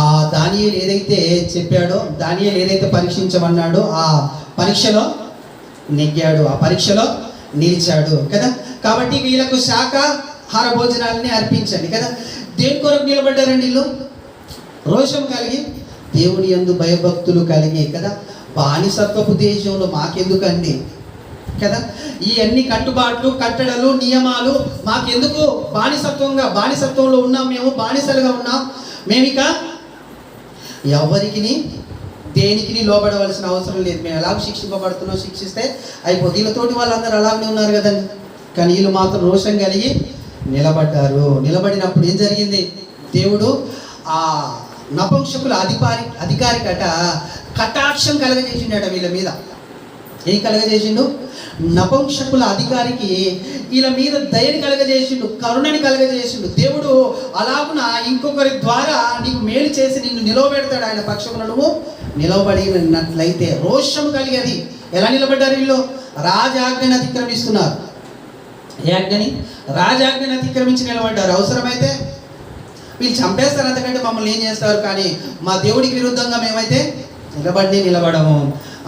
ఆ దానియేలు ఏదైతే చెప్పాడో, దానియేలు ఏదైతే పరీక్షించమన్నాడో ఆ పరీక్షలో నెగ్గాడు, ఆ పరీక్షలో నిలిచాడు కదా. కాబట్టి వీళ్ళకు శాకాహార భోజనాలని అర్పించండి కదా. దేని కొరకు నిలబడ్డారండి వీళ్ళు? రోషం కలిగి, దేవుని యందు భయభక్తులు కలిగి కదా. బానిసత్వపు దేశంలో మాకెందుకండి కదా, ఈ అన్ని కట్టుబాట్లు కట్టడలు నియమాలు మాకెందుకు? బానిసత్వంలో ఉన్నాం, మేము బానిసలుగా ఉన్నాం. మేమిక ఎవరికి దేనికి లోబడవలసిన అవసరం లేదు. మేము ఎలాగ శిక్షింపబడుతున్నాం, శిక్షిస్తే అయిపోతుంది. వీళ్ళతోటి వాళ్ళందరూ అలాగనే ఉన్నారు కదండి. కానీ వీళ్ళు మాత్రం రోషం కలిగి నిలబడ్డారు. నిలబడినప్పుడు ఏం జరిగింది? దేవుడు ఆ నపుంసకుల అధికారి కటాక్షం కలగజేసిండట వీళ్ళ మీద. ఏం కలగజేసిండు? నపుంసకుల అధికారికి వీళ్ళ మీద దయని కలగజేసిండు, కరుణని కలగజేసిండు. దేవుడు అలాగున ఇంకొకరి ద్వారా నీకు మేలు చేసి నిన్ను నిలవబెడతాడు. ఆయన పక్షమున నువ్వు నిలవబడినట్లయితే రోషం కలిగేది. ఎలా నిలబడ్డారు వీళ్ళు? రాజాజ్ఞని అతిక్రమిస్తున్నారు. ఏ ఆజ్ఞని? రాజాజ్ఞని అతిక్రమించి నిలబడ్డారు. అవసరమైతే వీళ్ళు చంపేస్తారు, అంతకంటే మమ్మల్ని ఏం చేస్తారు, కానీ మా దేవుడికి విరుద్ధంగా మేమైతే నిలబడము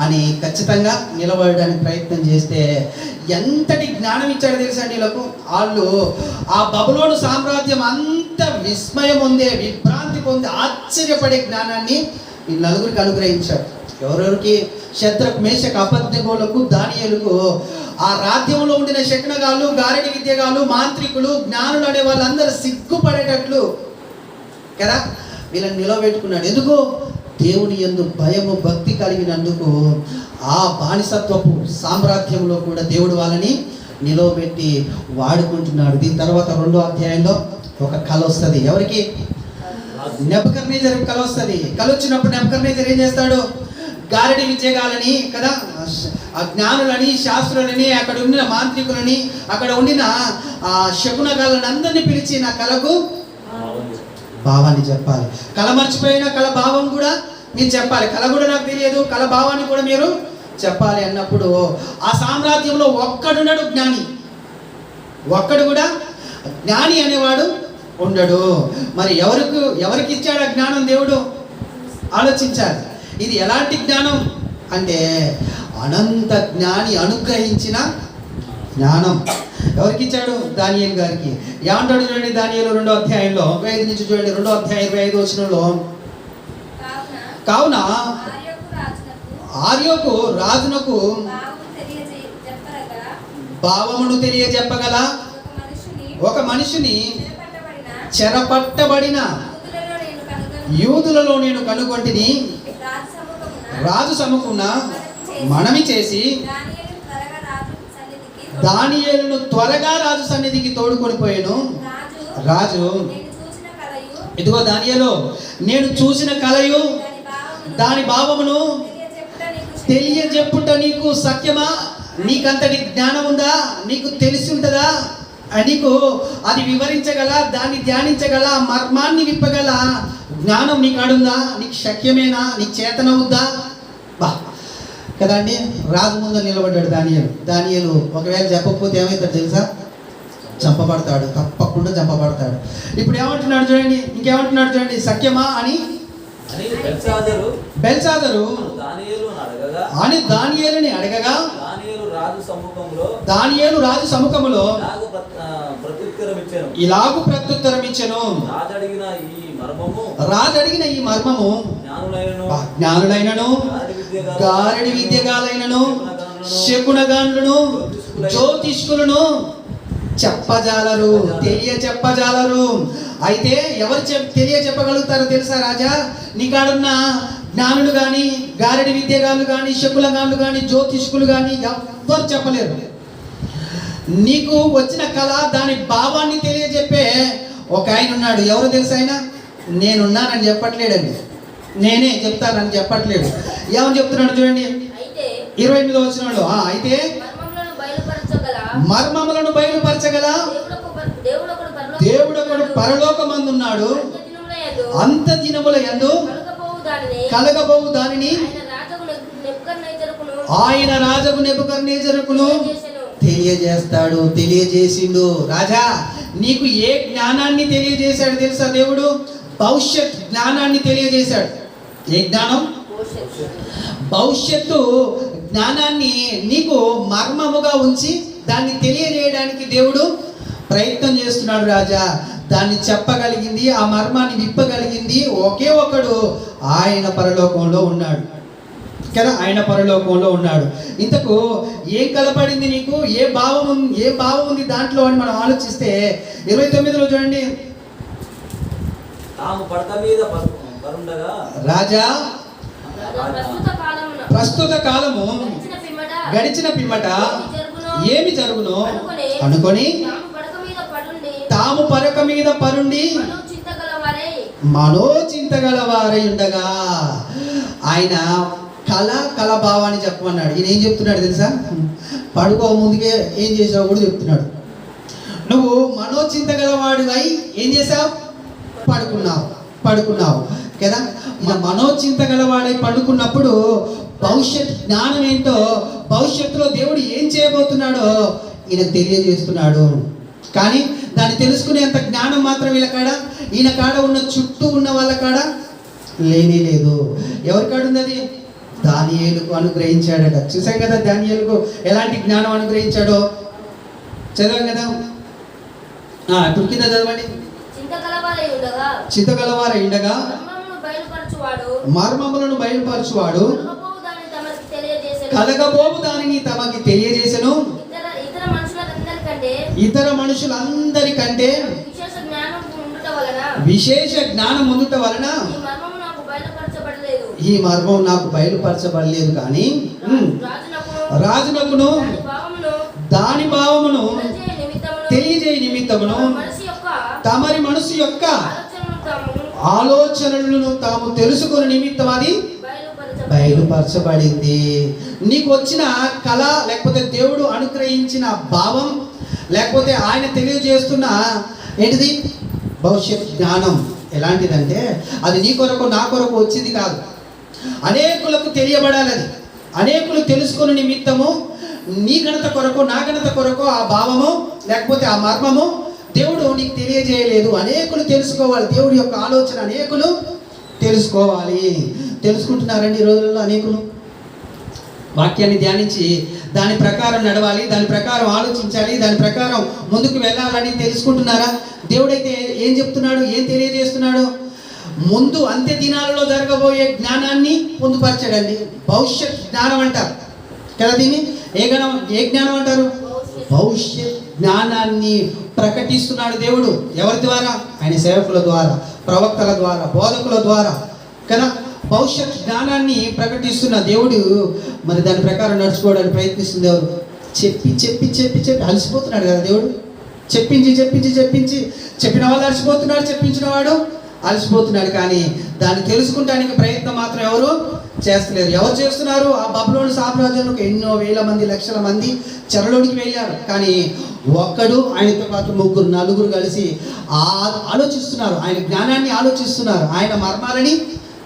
అని ఖచ్చితంగా నిలబడడానికి ప్రయత్నం చేస్తే ఎంతటి జ్ఞానం ఇచ్చాడో తెలుసా వీళ్ళకు? వాళ్ళు ఆ బబులోను సామ్రాజ్యం అంత విస్మయం పొందే, విభ్రాంతి పొందే, ఆశ్చర్యపడే జ్ఞానాన్ని ఈ నలుగురికి అనుగ్రహించాడు. ఎవరెవరికి? శద్రకు, మేషకు, అబేద్నెగోలకు, దానియేలుకు. ఆ రాజ్యంలో ఉండిన శకునగాళ్ళు, గారడి విద్యగాళ్ళు, మాంత్రికులు, జ్ఞానులు అనే వాళ్ళందరూ సిగ్గుపడేటట్లు కదా వీళ్ళని నిలబెట్టుకున్నాడు. ఎందుకు? దేవుని యందు భయము భక్తి కలిగినందుకు. ఆ బానిసత్వపు సామ్రాజ్యంలో కూడా దేవుడు వాళ్ళని నిలవబెట్టి వాడుకుంటున్నాడు. దీని తర్వాత 2వ అధ్యాయంలో ఒక కళ వస్తుంది. ఎవరికి? నెబుకద్నెజరు కళ వస్తుంది. కళ వచ్చినప్పుడు నెబుకద్నెజరు ఏం చేస్తాడు? గారడి విద్యగాలని కదా, ఆ జ్ఞానులని, శాస్త్రులని, అక్కడ ఉండిన మాంత్రికులని, అక్కడ ఉండిన శకునగాళ్ళని అందరినీ పిలిచి నా కళకు భావాన్ని చెప్పాలి. కళ మర్చిపోయిన కళ భావం కూడా మీరు చెప్పాలి. కళ కూడా నాకు తెలియదు, కళ భావాన్ని కూడా మీరు చెప్పాలి అన్నప్పుడు ఆ సామ్రాజ్యంలో ఒక్కడున్నాడు జ్ఞాని, ఒక్కడు కూడా జ్ఞాని అనేవాడు ఉండడు. మరి ఎవరికి ఇచ్చాడు ఆ జ్ఞానం దేవుడు? ఆలోచించాలి. ఇది ఎలాంటి జ్ఞానం అంటే అనంత జ్ఞాని అనుగ్రహించిన జ్ఞానం. ఎవరికి ఇచ్చాడు? దానియేలు గారికి. ఏమంటాడు చూడండి, దానియేలు 2వ అధ్యాయంలో 25 నుంచి చూడండి. 2వ అధ్యాయం 25 వచనంలో, కావున ఆర్యోకు రాజునకు భావమును తెలియజెప్పగల ఒక మనిషిని చెరపట్టబడిన యూదులలో నేను కనుగొంటిని. రాజు సముఖమున మనవి చేసి దానియేలును త్వరగా రాజు సన్నిధికి తోడుకొని పోయాను. రాజు, ఇదిగో దానియేలు, నేను చూసిన కలయు దాని భావమును తెలియజెప్పుట నీకు సత్యమా? నీకంతటి జ్ఞానం ఉందా? నీకు తెలిసి ఉంటుందా? నీకు అది వివరించగల, దాన్ని ధ్యానించగల, మర్మాన్ని విప్పగల జ్ఞానం నీకు అడుందా? నీకు శక్యమేనా? నీకు చేతనవుద్దా? బా కదండి. రాజు ముందు నిలబడ్డాడు దానియేలు. ఒకవేళ చెప్పకపోతే ఏమవుతాడు తెలుసా? చంపబడతాడు, తప్పకుండా చంపబడతాడు. ఇప్పుడు ఏమంటున్నాడు చూడండి, ఇంకేమంటున్నాడు చూడండి, సత్యమా అని బెల్షాజరు అని దానియేలుని అడగగా దానియేలు రాజు సముఖములో ఇలాగు ప్రత్యుత్తరం ఇచ్చెను. రాజు అడిగిన ఈ మర్మము జ్ఞానులైనను, గారడి విద్యగాలైనను, శకునగాండ్లను, జ్యోతిష్కులను చెప్పజాలరు, తెలియచెప్పజాలరు. అయితే ఎవరు తెలియచెప్పగలుగుతారో తెలుసా రాజా? నీకాడున్న జ్ఞానులు కానీ, గారడి విద్యగాళ్ళు కానీ, శకులగాళ్ళు కానీ, జ్యోతిష్కులు కానీ ఎవ్వరు చెప్పలేరు. నీకు వచ్చిన కళ దాని భావాన్ని తెలియజెప్పే ఒక ఆయన ఉన్నాడు. ఎవరు తెలుసా? ఆయన నేనున్నానని చెప్పట్లేడండి, నేనే చెప్తానని చెప్పట్లేడు. ఏమని చెప్తున్నాడు చూడండి 28వ వచనంలో, అయితే మర్మములను బయలుపరచగల దేవుడొకడు పరలోకమందున్నాడు. అంత దినముల యందు కలగబోవు దానిని ఆయన రాజుకు నెబుకద్నెజరుకును తెలియజేస్తాడు. తెలియజేసిండు. రాజా, నీకు ఏ జ్ఞానాన్ని తెలియజేశాడు తెలుసా? దేవుడు భవిష్యత్ జ్ఞానాన్ని తెలియజేశాడు. ఏ జ్ఞానం? భవిష్యత్తు జ్ఞానాన్ని నీకు మర్మముగా ఉంచి దాన్ని తెలియజేయడానికి దేవుడు ప్రయత్నం చేస్తున్నాడు రాజా. దాన్ని చెప్పగలిగింది, ఆ మర్మాన్ని విప్పగలిగింది ఒకే ఒకడు, ఆయన పరలోకంలో ఉన్నాడు కదా, ఆయన పరలోకంలో ఉన్నాడు. ఇంతకు ఏం కలపడింది నీకు, ఏ భావం ఉంది దాంట్లో అని మనం ఆలోచిస్తే 29లో చూడండి. తాము పడక మీద పరుండగా రాజా ప్రస్తుత కాలము గడిచిన పిమ్మట ఏమి జరుగునో అనుకొని తాము పరక మీద పరుండి మనోచింతగలవారై ఉండగా, ఆయన కళాభావాన్ని చెప్పమన్నాడు. ఈయన ఏం చెప్తున్నాడు తెలుసా? పడుకో ముందుకే ఏం చేసావు కూడా చెప్తున్నాడు. నువ్వు మనోచింతగలవాడివై ఏం చేసావు? పడుకున్నావు కదా. ఇలా మనోచింతగలవాడై పడుకున్నప్పుడు భవిష్యత్ జ్ఞానం ఏంటో, భవిష్యత్తులో దేవుడు ఏం చేయబోతున్నాడో ఈయన తెలియజేస్తున్నాడు. కానీ దాన్ని తెలుసుకునేంత జ్ఞానం మాత్రం ఈయన కాడ ఉన్న చుట్టూ ఉన్న వాళ్ళ కాడ లేనే లేదు. ఎవరి కాడ ఉంది అది? దానియేలుకు అనుగ్రహించాడట. చూసాం కదా దానియేలుకు ఎలాంటి జ్ఞానం అనుగ్రహించాడో, చదవం కదా. ఇప్పుడు కింద చదవండి. చింతగలవారై ఉండగా మర్మములను బయలుపరచువాడు కలగబోవు దానిని తమకి తెలియజేసెను. ఇతర మనుషులందరికంటే విశేష జ్ఞానం ఉండుట వలన ఈ మర్మం నాకు బయలుపరచబడలేదు. కానీ రాజునకును దాని భావమును తెలియజేయ నిమిత్తమును తమరి మనసు యొక్క ఆలోచనలను తాము తెలుసుకుని నిమిత్తం అది బయలుపరచబడింది. నీకు వచ్చిన కళ, లేకపోతే దేవుడు అనుగ్రహించిన భావం, లేకపోతే ఆయన తెలియజేస్తున్న ఏంటిది భవిష్యత్ జ్ఞానం ఎలాంటిదంటే, అది నీ కొరకు నా కొరకు వచ్చింది కాదు, అనేకులకు తెలియబడాలి. అది అనేకులు తెలుసుకుని నిమిత్తము నీ ఘనత కొరకు నా ఘనత కొరకు ఆ భావము లేకపోతే ఆ మర్మము దేవుడు నీకు తెలియజేయలేదు. అనేకులు తెలుసుకోవాలి, దేవుడి యొక్క ఆలోచన అనేకులు తెలుసుకోవాలి. తెలుసుకుంటున్నారండి ఈ రోజుల్లో అనేకులు? వాక్యాన్ని ధ్యానించి దాని ప్రకారం నడవాలి, దాని ప్రకారం ఆలోచించాలి, దాని ప్రకారం ముందుకు వెళ్ళాలని తెలుసుకుంటున్నారా? దేవుడైతే ఏం చెప్తున్నాడు, ఏం తెలియజేస్తున్నాడు? ముందు అంత్య దినాలలో జరగబోయే జ్ఞానాన్ని పొందుపరచాడండి. భవిష్యత్ జ్ఞానం అంటారు కదా దీన్ని. ఏ జ్ఞానం అంటారు? భవిష్యత్ జ్ఞానాన్ని ప్రకటిస్తున్నాడు దేవుడు. ఎవరి ద్వారా? ఆయన సేవకుల ద్వారా, ప్రవక్తల ద్వారా, బోధకుల ద్వారా కదా. భవిష్యత్ జ్ఞానాన్ని ప్రకటిస్తున్న దేవుడు మరి దాని ప్రకారం నడుచుకోవడానికి ప్రయత్నిస్తుంది. ఎవరు? చెప్పి చెప్పి చెప్పి చెప్పి అలసిపోతున్నాడు కదా దేవుడు. చెప్పించి చెప్పించి చెప్పించి చెప్పిన వాళ్ళు అలసిపోతున్నాడు, చెప్పించిన వాడు అలసిపోతున్నాడు. కానీ దాన్ని తెలుసుకుంటానికి ప్రయత్నం మాత్రం ఎవరు చేస్తలేరు. ఎవరు చేస్తున్నారు? ఆ బబులోను సామ్రాజ్యంలోకి ఎన్నో వేల మంది, లక్షల మంది చెరలోనికి వెళ్ళారు. కానీ ఒక్కడు, ఆయనతో పాటు ముగ్గురు నలుగురు కలిసి ఆలోచిస్తున్నారు, ఆయన జ్ఞానాన్ని ఆలోచిస్తున్నారు, ఆయన మర్మాలని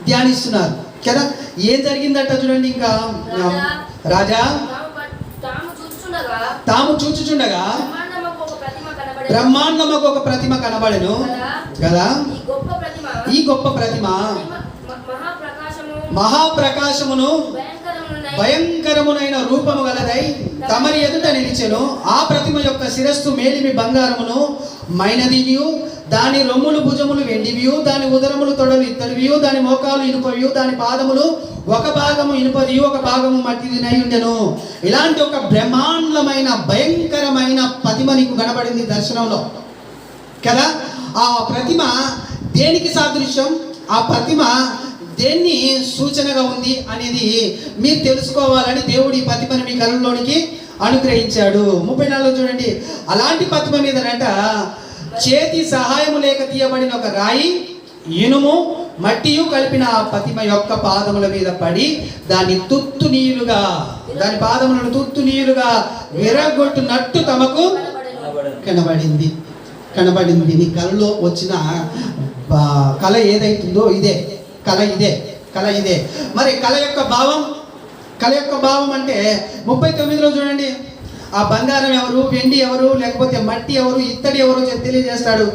ధ్యానిస్తున్నారు కదా. ఏం జరిగిందట చూడండి. ఇంకా రాజా తాము చూచుచుండగా బ్రహ్మాండముకు ఒక ప్రతిమ కనబడెను కదా. ఈ గొప్ప ప్రతిమ మహాప్రకాశమును భయంకరమునైన రూపము గలదై తమరి ఎదుట నిలిచెను. ఆ ప్రతిమ యొక్క శిరస్సు మేలిమి బంగారమును మైనదివియు, దాని రొమ్ములు భుజములు వెండివియు, దాని ఉదరములు తొడలు ఇత్తడివియు, దాని మోకాలు ఇనుపవియు, దాని పాదములు ఒక భాగము ఇనుపదియు ఒక భాగము మట్టిదినై ఉండెను. ఇలాంటి ఒక బ్రహ్మాండమైన భయంకరమైన ప్రతిమ నీకు కనబడింది దర్శనంలో కదా. ఆ ప్రతిమ దేనికి సాదృశ్యం? ఆ ప్రతిమ దేన్ని సూచనగా ఉంది అనేది మీరు తెలుసుకోవాలని దేవుడు ఈ ప్రతిమని మీ కళ్ళలోనికి అనుగ్రహించాడు. 34 చూడండి. అలాంటి ప్రతిమ మీదనట చేతి సహాయము లేక తీయబడిన ఒక రాయి, ఇనుము, మట్టియు కలిపిన ఆ ప్రతిమ యొక్క పాదముల మీద పడి దాని తుత్తు నీరుగా, దాని పాదములను తుత్తు నీరుగా విరగొట్టునట్టు తమకు కనబడింది. నీ కళలో వచ్చిన కళ ఏదైతుందో కళ ఇదే. మరి కళ యొక్క భావం అంటే 39లో చూడండి. ఆ బంగారం ఎవరు, వెండి ఎవరు, లేకపోతే మట్టి ఎవరు, ఇత్తడి ఎవరు తెలియజేస్తాడు.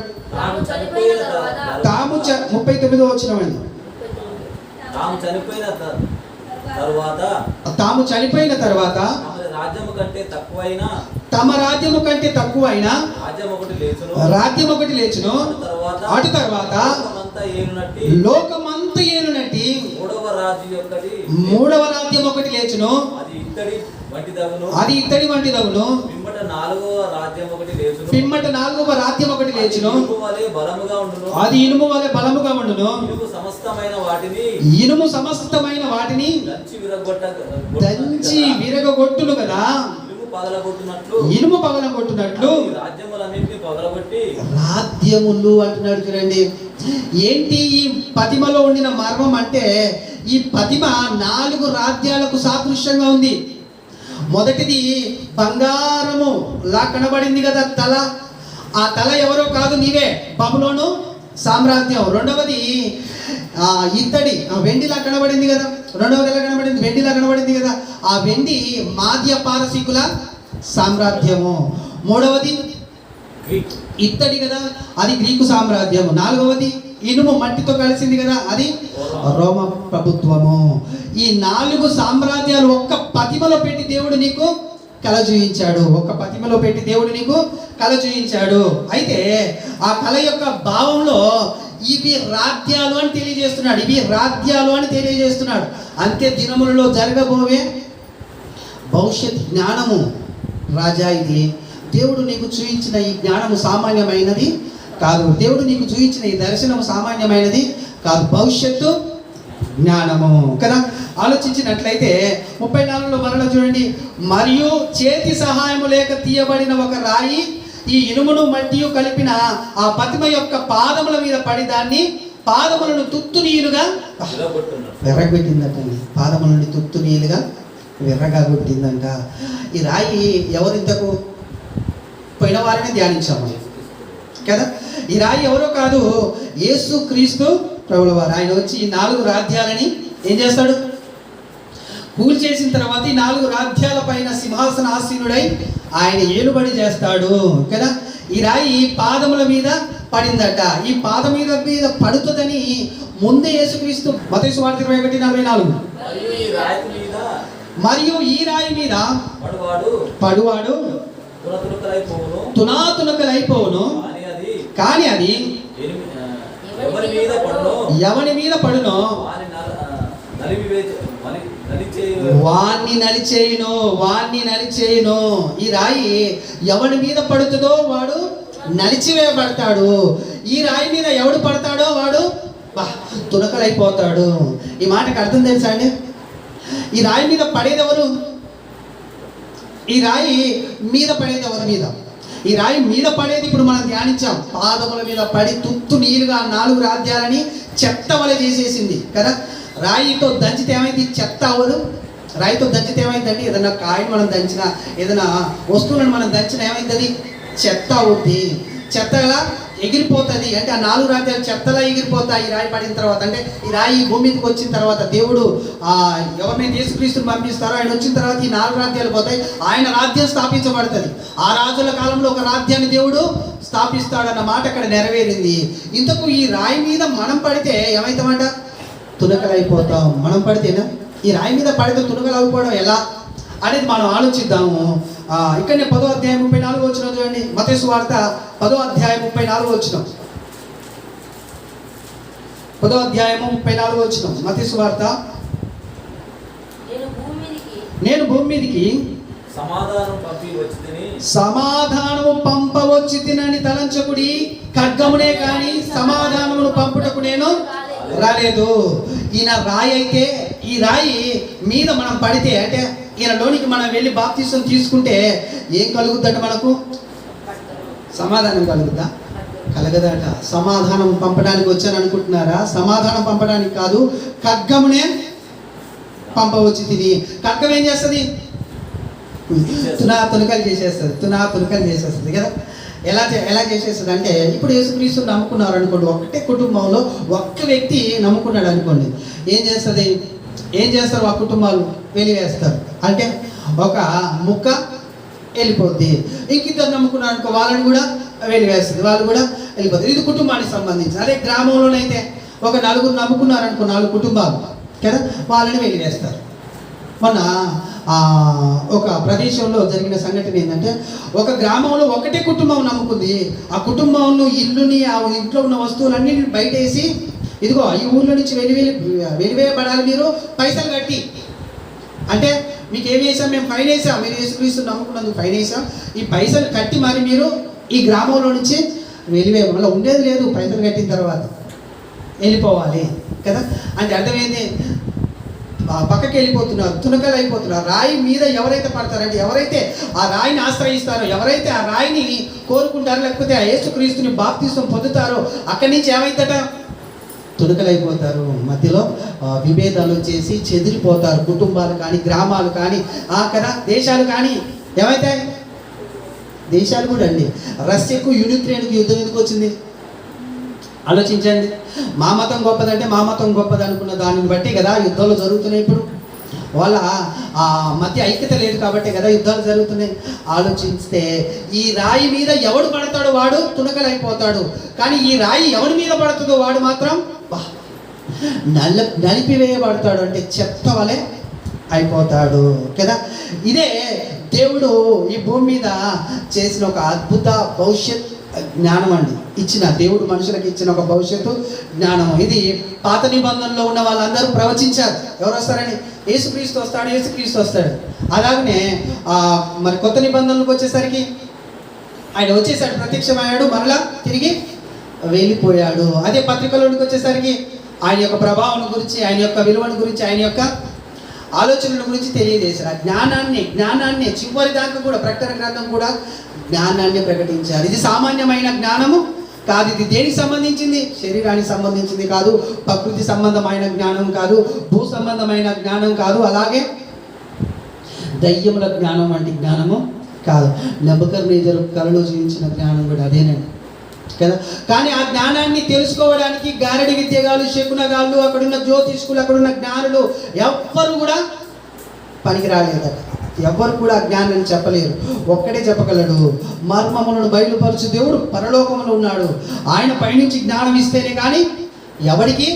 39వ వచనం అండి. తరువాత తాము చనిపోయిన తర్వాత తమ రాజ్యము కంటే తక్కువైన తమ రాజ్యము కంటే తక్కువైన రాజ్యం ఒకటి లేచును. అటు తర్వాత లోకమంతా ఏలునట్టి లోకమంతా ఏలునట్టి మూడవ రాజ్యం ఒకటి లేచును. అది ఇత్తడి వంటిదగును. పిమ్మట నాలుగవ రాజ్యం ఒకటి లేచును. అది ఇనుము వలె బలముగా ఉండును. ఇనుము సమస్తమైన వాటిని దంచి విరగొట్టును కదా. ఇనుము పగలగొట్టునట్లు రాజ్యములు అంటున్నాడు. చూడండి, ఏంటి ఈ పతిమలో ఉండిన మర్మం అంటే, ఈ పతిమ 4 రాజ్యాలకు సాదృశ్యంగా ఉంది. మొదటిది బంగారము లా కనబడింది కదా తల. ఆ తల ఎవరో కాదు, నీవే, బబులోను సామ్రాజ్యం. రెండవది ఇత్తడి వెండిలా కనబడింది కదా. రెండవది ఎలా కనబడింది? వెండిలా కనబడింది కదా. ఆ వెండి మాధ్య పారసీకుల సామ్రాజ్యము. మూడవది ఇత్తడి కదా, అది గ్రీకు సామ్రాజ్యము. నాలుగవది ఇనుము మట్టితో కలిసింది కదా, అది రోమ ప్రభుత్వము. ఈ 4 సామ్రాజ్యాలు ఒక్క పతిమలో పెట్టి దేవుడు నీకు కళ చూయించాడు. అయితే ఆ కళ యొక్క భావంలో ఇవి రాజ్యాలు అని తెలియజేస్తున్నాడు. అంతే దినములలో జరగబోవే భవిష్యత్ జ్ఞానము రాజా. ఇది దేవుడు నీకు చూయించిన ఈ జ్ఞానము సామాన్యమైనది కాదు. దేవుడు నీకు చూయించిన ఈ దర్శనము సామాన్యమైనది కాదు, భవిష్యత్తు జ్ఞానము కదా. ఆలోచించినట్లయితే 34లో మరలా చూడండి, మరియు చేతి సహాయము లేక తీయబడిన ఒక రాయి ఈ ఇనుమును మట్టియు కలిపిన ఆ పతిమ యొక్క పాదముల మీద పడి దాన్ని పాదములను తుత్తునీయులుగా విర్రగొట్టిందటండి. పాదములని తుత్తునీయులుగా విర్రగొట్టిందంట. ఈ రాయి ఎవరింతకు పోయిన వారిని ధ్యానించాము కదా. ఈ రాయి ఎవరో కాదు, యేసు క్రీస్తు ప్రభుల వారు. ఆయన వచ్చి ఈ 4 రాజ్యాలని ఏం చేస్తాడు? కూల్ చేసిన తర్వాత ఈ 4 రాజ్యాల పైన సింహాసనాసీనుడై ఆయన ఏలుబడి చేస్తాడు కదా. ఈ రాయి పాదముల మీద పడిందట. ఈ పాదం మీద పడుతుందని ముందే యేసుక్రీస్తు మత్తయి సువార్త 21:44 మరియు ఈ రాయి మీద పడువాడు తునాతునకలైపోవును, కానీ అది ఎవని మీద పడునో వాణ్ణి నలిచేయును. ఈ రాయి ఎవడి మీద పడుతుందో వాడు నలిచివేయబడతాడు. ఈ రాయి మీద ఎవడు పడతాడో వాడు తునకలైపోతాడు. ఈ మాటకు అర్థం తెలుసా అండి? ఈ రాయి మీద పడేది ఎవరు? ఈ రాయి మీద పడేది ఎవరి మీద? ఈ రాయి మీద పడేది ఇప్పుడు మనం ధ్యానించాం. పాదముల మీద పడి తుత్తు నీరుగా 4 రాజ్యాలని చెత్త వలె చేసేసింది కదా. రాయితో దంచితే ఏమైంది? చెత్త అవ్వదు. రాయితో దంచితే ఏమైందండి? ఏదైనా కాయను మనం దంచిన, ఏదైనా వస్తువులను మనం దంచిన ఏమైంది? చెత్త అవుద్ది. చెత్తగా ఎగిరిపోతుంది. అంటే ఆ 4 రాజ్యాలు చెత్తలా ఎగిరిపోతాయి ఈ రాయి పడిన తర్వాత. అంటే ఈ రాయి భూమి మీదకి వచ్చిన తర్వాత దేవుడు ఎవరినైతే యేసుక్రీస్తుని పంపిస్తారో ఆయన వచ్చిన తర్వాత ఈ 4 రాజ్యాలు పోతాయి. ఆయన రాజ్యం స్థాపించబడుతుంది. ఆ రాజుల కాలంలో ఒక రాజ్యాన్ని దేవుడు స్థాపిస్తాడన్న మాట అక్కడ నెరవేరింది. ఇంతకు ఈ రాయి మీద మనం పడితే ఏమైతామంట? తునకలైపోతాం. మనం పడితేనా? ఈ రాయి మీద పడితే తునకలు అయిపోవడం ఎలా అనేది మనం ఆలోచిద్దాము. ఇక్కడనే 10వ అధ్యాయం 34 వచనం చూడండి. మత్తయి సువార్త 10వ అధ్యాయం 34 వచనం. 10వ అధ్యాయం 34 వచనం. మత్తయి సువార్త, నేను భూమి మీదికి సమాధానము పంపవచ్చితినని తలంచకుడి, ఖడ్గమునే కానీ సమాధానమును పంపుటకు నేను రాలేదు. ఈయన రాయి అయితే ఈ రాయి మీద మనం పడితే, అంటే ఈయనలోనికి మనం వెళ్ళి బాప్తిసం తీసుకుంటే ఏం కలుగుద్దట? మనకు సమాధానం కలుగుద్దా? కలగదట. సమాధానం పంపడానికి వచ్చాను అనుకుంటున్నారా? సమాధానం పంపడానికి కాదు, ఖడ్గమునే పంపవచ్చు. తిని ఖడ్గం ఏం చేస్తుంది? తునకలు చేసేస్తుంది కదా. ఎలా చేసేస్తుంది అంటే, ఇప్పుడు యేసుక్రీస్తుని నమ్ముకున్నారు అనుకోండి, ఒకటే కుటుంబంలో ఒక్క వ్యక్తి నమ్ముకున్నాడు అనుకోండి, ఏం చేస్తారు ఆ కుటుంబాలు? వెలివేస్తారు. అంటే ఒక ముక్క వెళ్ళిపోద్ది. ఇంకిద్దరు నమ్ముకున్నారు అనుకో, వాళ్ళని కూడా వెలివేస్తుంది, వాళ్ళు కూడా వెళ్ళిపోతారు. ఇది కుటుంబానికి సంబంధించి. అదే గ్రామంలోనైతే ఒక 4 నమ్ముకున్నారు అనుకో, 4 కుటుంబాలు కదా, వాళ్ళని వెలివేస్తారు. మొన్న ఒక ప్రదేశంలో జరిగిన సంఘటన ఏంటంటే, ఒక గ్రామంలో ఒకటే కుటుంబం నమ్ముకుంది. ఆ కుటుంబంలో ఇల్లుని, ఆ ఇంట్లో ఉన్న వస్తువులన్నీ బయటేసి, ఇదిగో ఈ ఊళ్ళో నుంచి వెలివేయబడాలి మీరు పైసలు కట్టి. అంటే మీకు ఏమి వేసాం, మేము ఫైన్ వేసాం, మీరు యేసుక్రీస్తు నమ్ముకున్నందుకు ఫైన్ వేసాం, ఈ పైసలు కట్టి మరి మీరు ఈ గ్రామంలో నుంచి వెలివేయ, మళ్ళీ ఉండేది లేదు, పైసలు కట్టిన తర్వాత వెళ్ళిపోవాలి కదా. అంటే అర్థమైంది, పక్కకి వెళ్ళిపోతున్నారు, తునకలు అయిపోతున్నారు. రాయి మీద ఎవరైతే పడతారంటే, ఎవరైతే ఆ రాయిని ఆశ్రయిస్తారో, ఎవరైతే ఆ రాయిని కోరుకుంటారో, లేకపోతే ఆ యేసుక్రీస్తుని బాప్తిసం పొందుతారో, అక్కడి నుంచి ఏమైందట, తునకలైపోతారు. మధ్యలో విభేదాలు చేసి చెదిరిపోతారు. కుటుంబాలు కానీ, గ్రామాలు కానీ, కదా, దేశాలు కానీ ఏమైతాయి. దేశాలు కూడా అండి, రష్యాకు యుక్రెయిన్కు యుద్ధం ఎందుకు వచ్చింది ఆలోచించండి. మా మతం గొప్పదంటే మా మతం గొప్పది అనుకున్న దానిని బట్టి కదా యుద్ధాలు జరుగుతున్నాయి. ఇప్పుడు వాళ్ళ మధ్య ఐక్యత లేదు కాబట్టి కదా యుద్ధాలు జరుగుతున్నాయి. ఆలోచిస్తే ఈ రాయి మీద ఎవడు పడతాడో వాడు తునకలైపోతాడు, కానీ ఈ రాయి ఎవరి మీద పడుతుందో వాడు మాత్రం నలిపివేయబడతాడు, అంటే చెత్త వలె అయిపోతాడు కదా. ఇదే దేవుడు ఈ భూమి మీద చేసిన ఒక అద్భుత భవిష్యత్ జ్ఞానం అండి. ఇచ్చిన దేవుడు మనుషులకు ఇచ్చిన ఒక భవిష్యత్తు జ్ఞానం. ఇది పాత నిబంధనలో ఉన్న వాళ్ళందరూ ప్రవచించారు. ఎవరు వస్తారని, యేసుక్రీస్తు వస్తాడు, యేసుక్రీస్తు వస్తాడు. అలాగనే మరి కొత్త నిబంధనలకు వచ్చేసరికి ఆయన వచ్చేసాడు, ప్రత్యక్షమయ్యాడు, మరలా తిరిగి వెళ్ళిపోయాడు. అదే పత్రికలోనికి వచ్చేసరికి ఆయన యొక్క ప్రభావం గురించి, ఆయన యొక్క విలువను గురించి, ఆయన యొక్క ఆలోచనల గురించి తెలియజేశారు. ఆ జ్ఞానాన్ని చివరి దాకా కూడా ప్రకటన గ్రంథం కూడా జ్ఞానాన్ని ప్రకటించారు. ఇది సామాన్యమైన జ్ఞానము కాదు. ఇది దేనికి సంబంధించింది, శరీరానికి సంబంధించింది కాదు, ప్రకృతి సంబంధమైన జ్ఞానం కాదు, భూ సంబంధమైన జ్ఞానం కాదు, అలాగే దయ్యముల జ్ఞానం వంటి జ్ఞానము కాదు. నెబుకద్నెజరు కలలో జీవించిన జ్ఞానం కూడా అదేనండి కదా. కానీ ఆ జ్ఞానాన్ని తెలుసుకోవడానికి గారడి విద్యగాళ్ళు, శకునగాళ్ళు, అక్కడున్న జ్యోతిష్కులు, అక్కడున్న జ్ఞానులు ఎవ్వరు కూడా పనికిరాలేదట. ఎవ్వరు కూడా జ్ఞానాన్ని చెప్పలేరు. ఒక్కడే చెప్పగలడు, మర్మములను బయలుపరచు దేవుడు పరలోకములో ఉన్నాడు. ఆయన పైనుంచి జ్ఞానం ఇస్తేనే కానీ ఎవరికి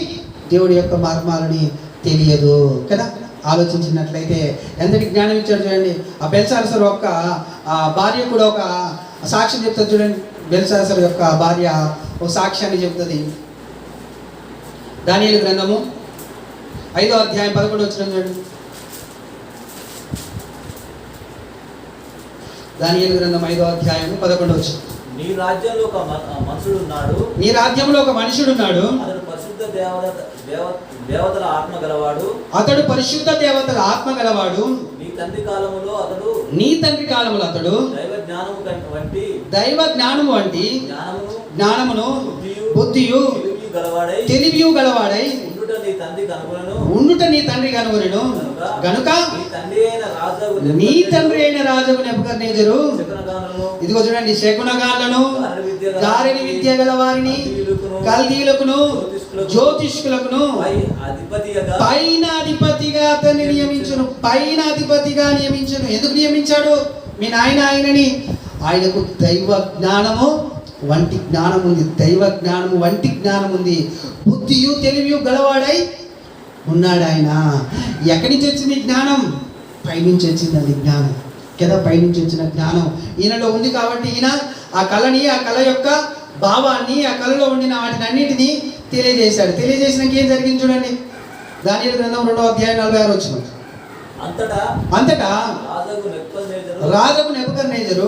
దేవుడి యొక్క మర్మాలని తెలియదు కదా. ఆలోచించినట్లయితే ఎంతటి జ్ఞానం ఇచ్చాడు చూడండి. ఆ బెల్షస్సరు యొక్క భార్య కూడా ఒక సాక్ష్యం చెప్తుంది చూడండి. బెల్షస్సరు యొక్క భార్య ఒక సాక్ష్యాన్ని చెప్తుంది. దానియేలు గ్రంథము 5వ అధ్యాయం 11వ వచనం చూడండి. దానియేలు గ్రంథం 5వ అధ్యాయం 11వ వచనం. నీ రాజ్యంలో ఒక మనుషుడు ఉన్నాడు, నీ రాజ్యంలో ఒక మనుషుడున్నాడు, అతడు పరిశుద్ధ దేవతల ఆత్మ గలవాడు, అతడు పరిశుద్ధ దేవతల ఆత్మ గలవాడు. నీ తండ్రి కాలములో అతడు దైవ జ్ఞానము వంటి జ్ఞానమును బుద్ధియు తెలివియు గలవాడై ఉండుట నీ తండ్రి కనుగొనెను గనుక నీ తండ్రి అయిన రాజు నెబుకద్నెజరు, ఇదిగో చూడండి, శకునగాళ్ళను, గారడి విద్య గల వారిని, కల్దీయులకును, జ్యోతిష్కులకును పైన అధిపతిగా అతన్ని నియమించును. పైన అధిపతిగా నియమించును. ఎందుకు నియమించాడు? మీ నాయన ఆయనని. ఆయనకు దైవ జ్ఞానము వంటి జ్ఞానం ఉంది, దైవ జ్ఞానము వంటి జ్ఞానం ఉంది, బుద్ధియు తెలివియు గలవాడై ఉన్నాడు ఆయన. ఎక్కడి నుంచి వచ్చింది జ్ఞానం? పైనుంచి వచ్చింది జ్ఞానం కదా. పైనుంచి వచ్చిన జ్ఞానం ఈయనలో ఉంది కాబట్టి ఈయన ఆ కళని, ఆ కళ యొక్క భావాన్ని, ఆ కళలో ఉండిన వాటిని అన్నిటినీ తెలియజేశాడు. తెలియజేసినాక ఏం జరిగింది చూడండి. దానియేలు గ్రంథం 2వ అధ్యాయం 46వ వచనం. అంతటా రాజు నెబుకద్నెజరు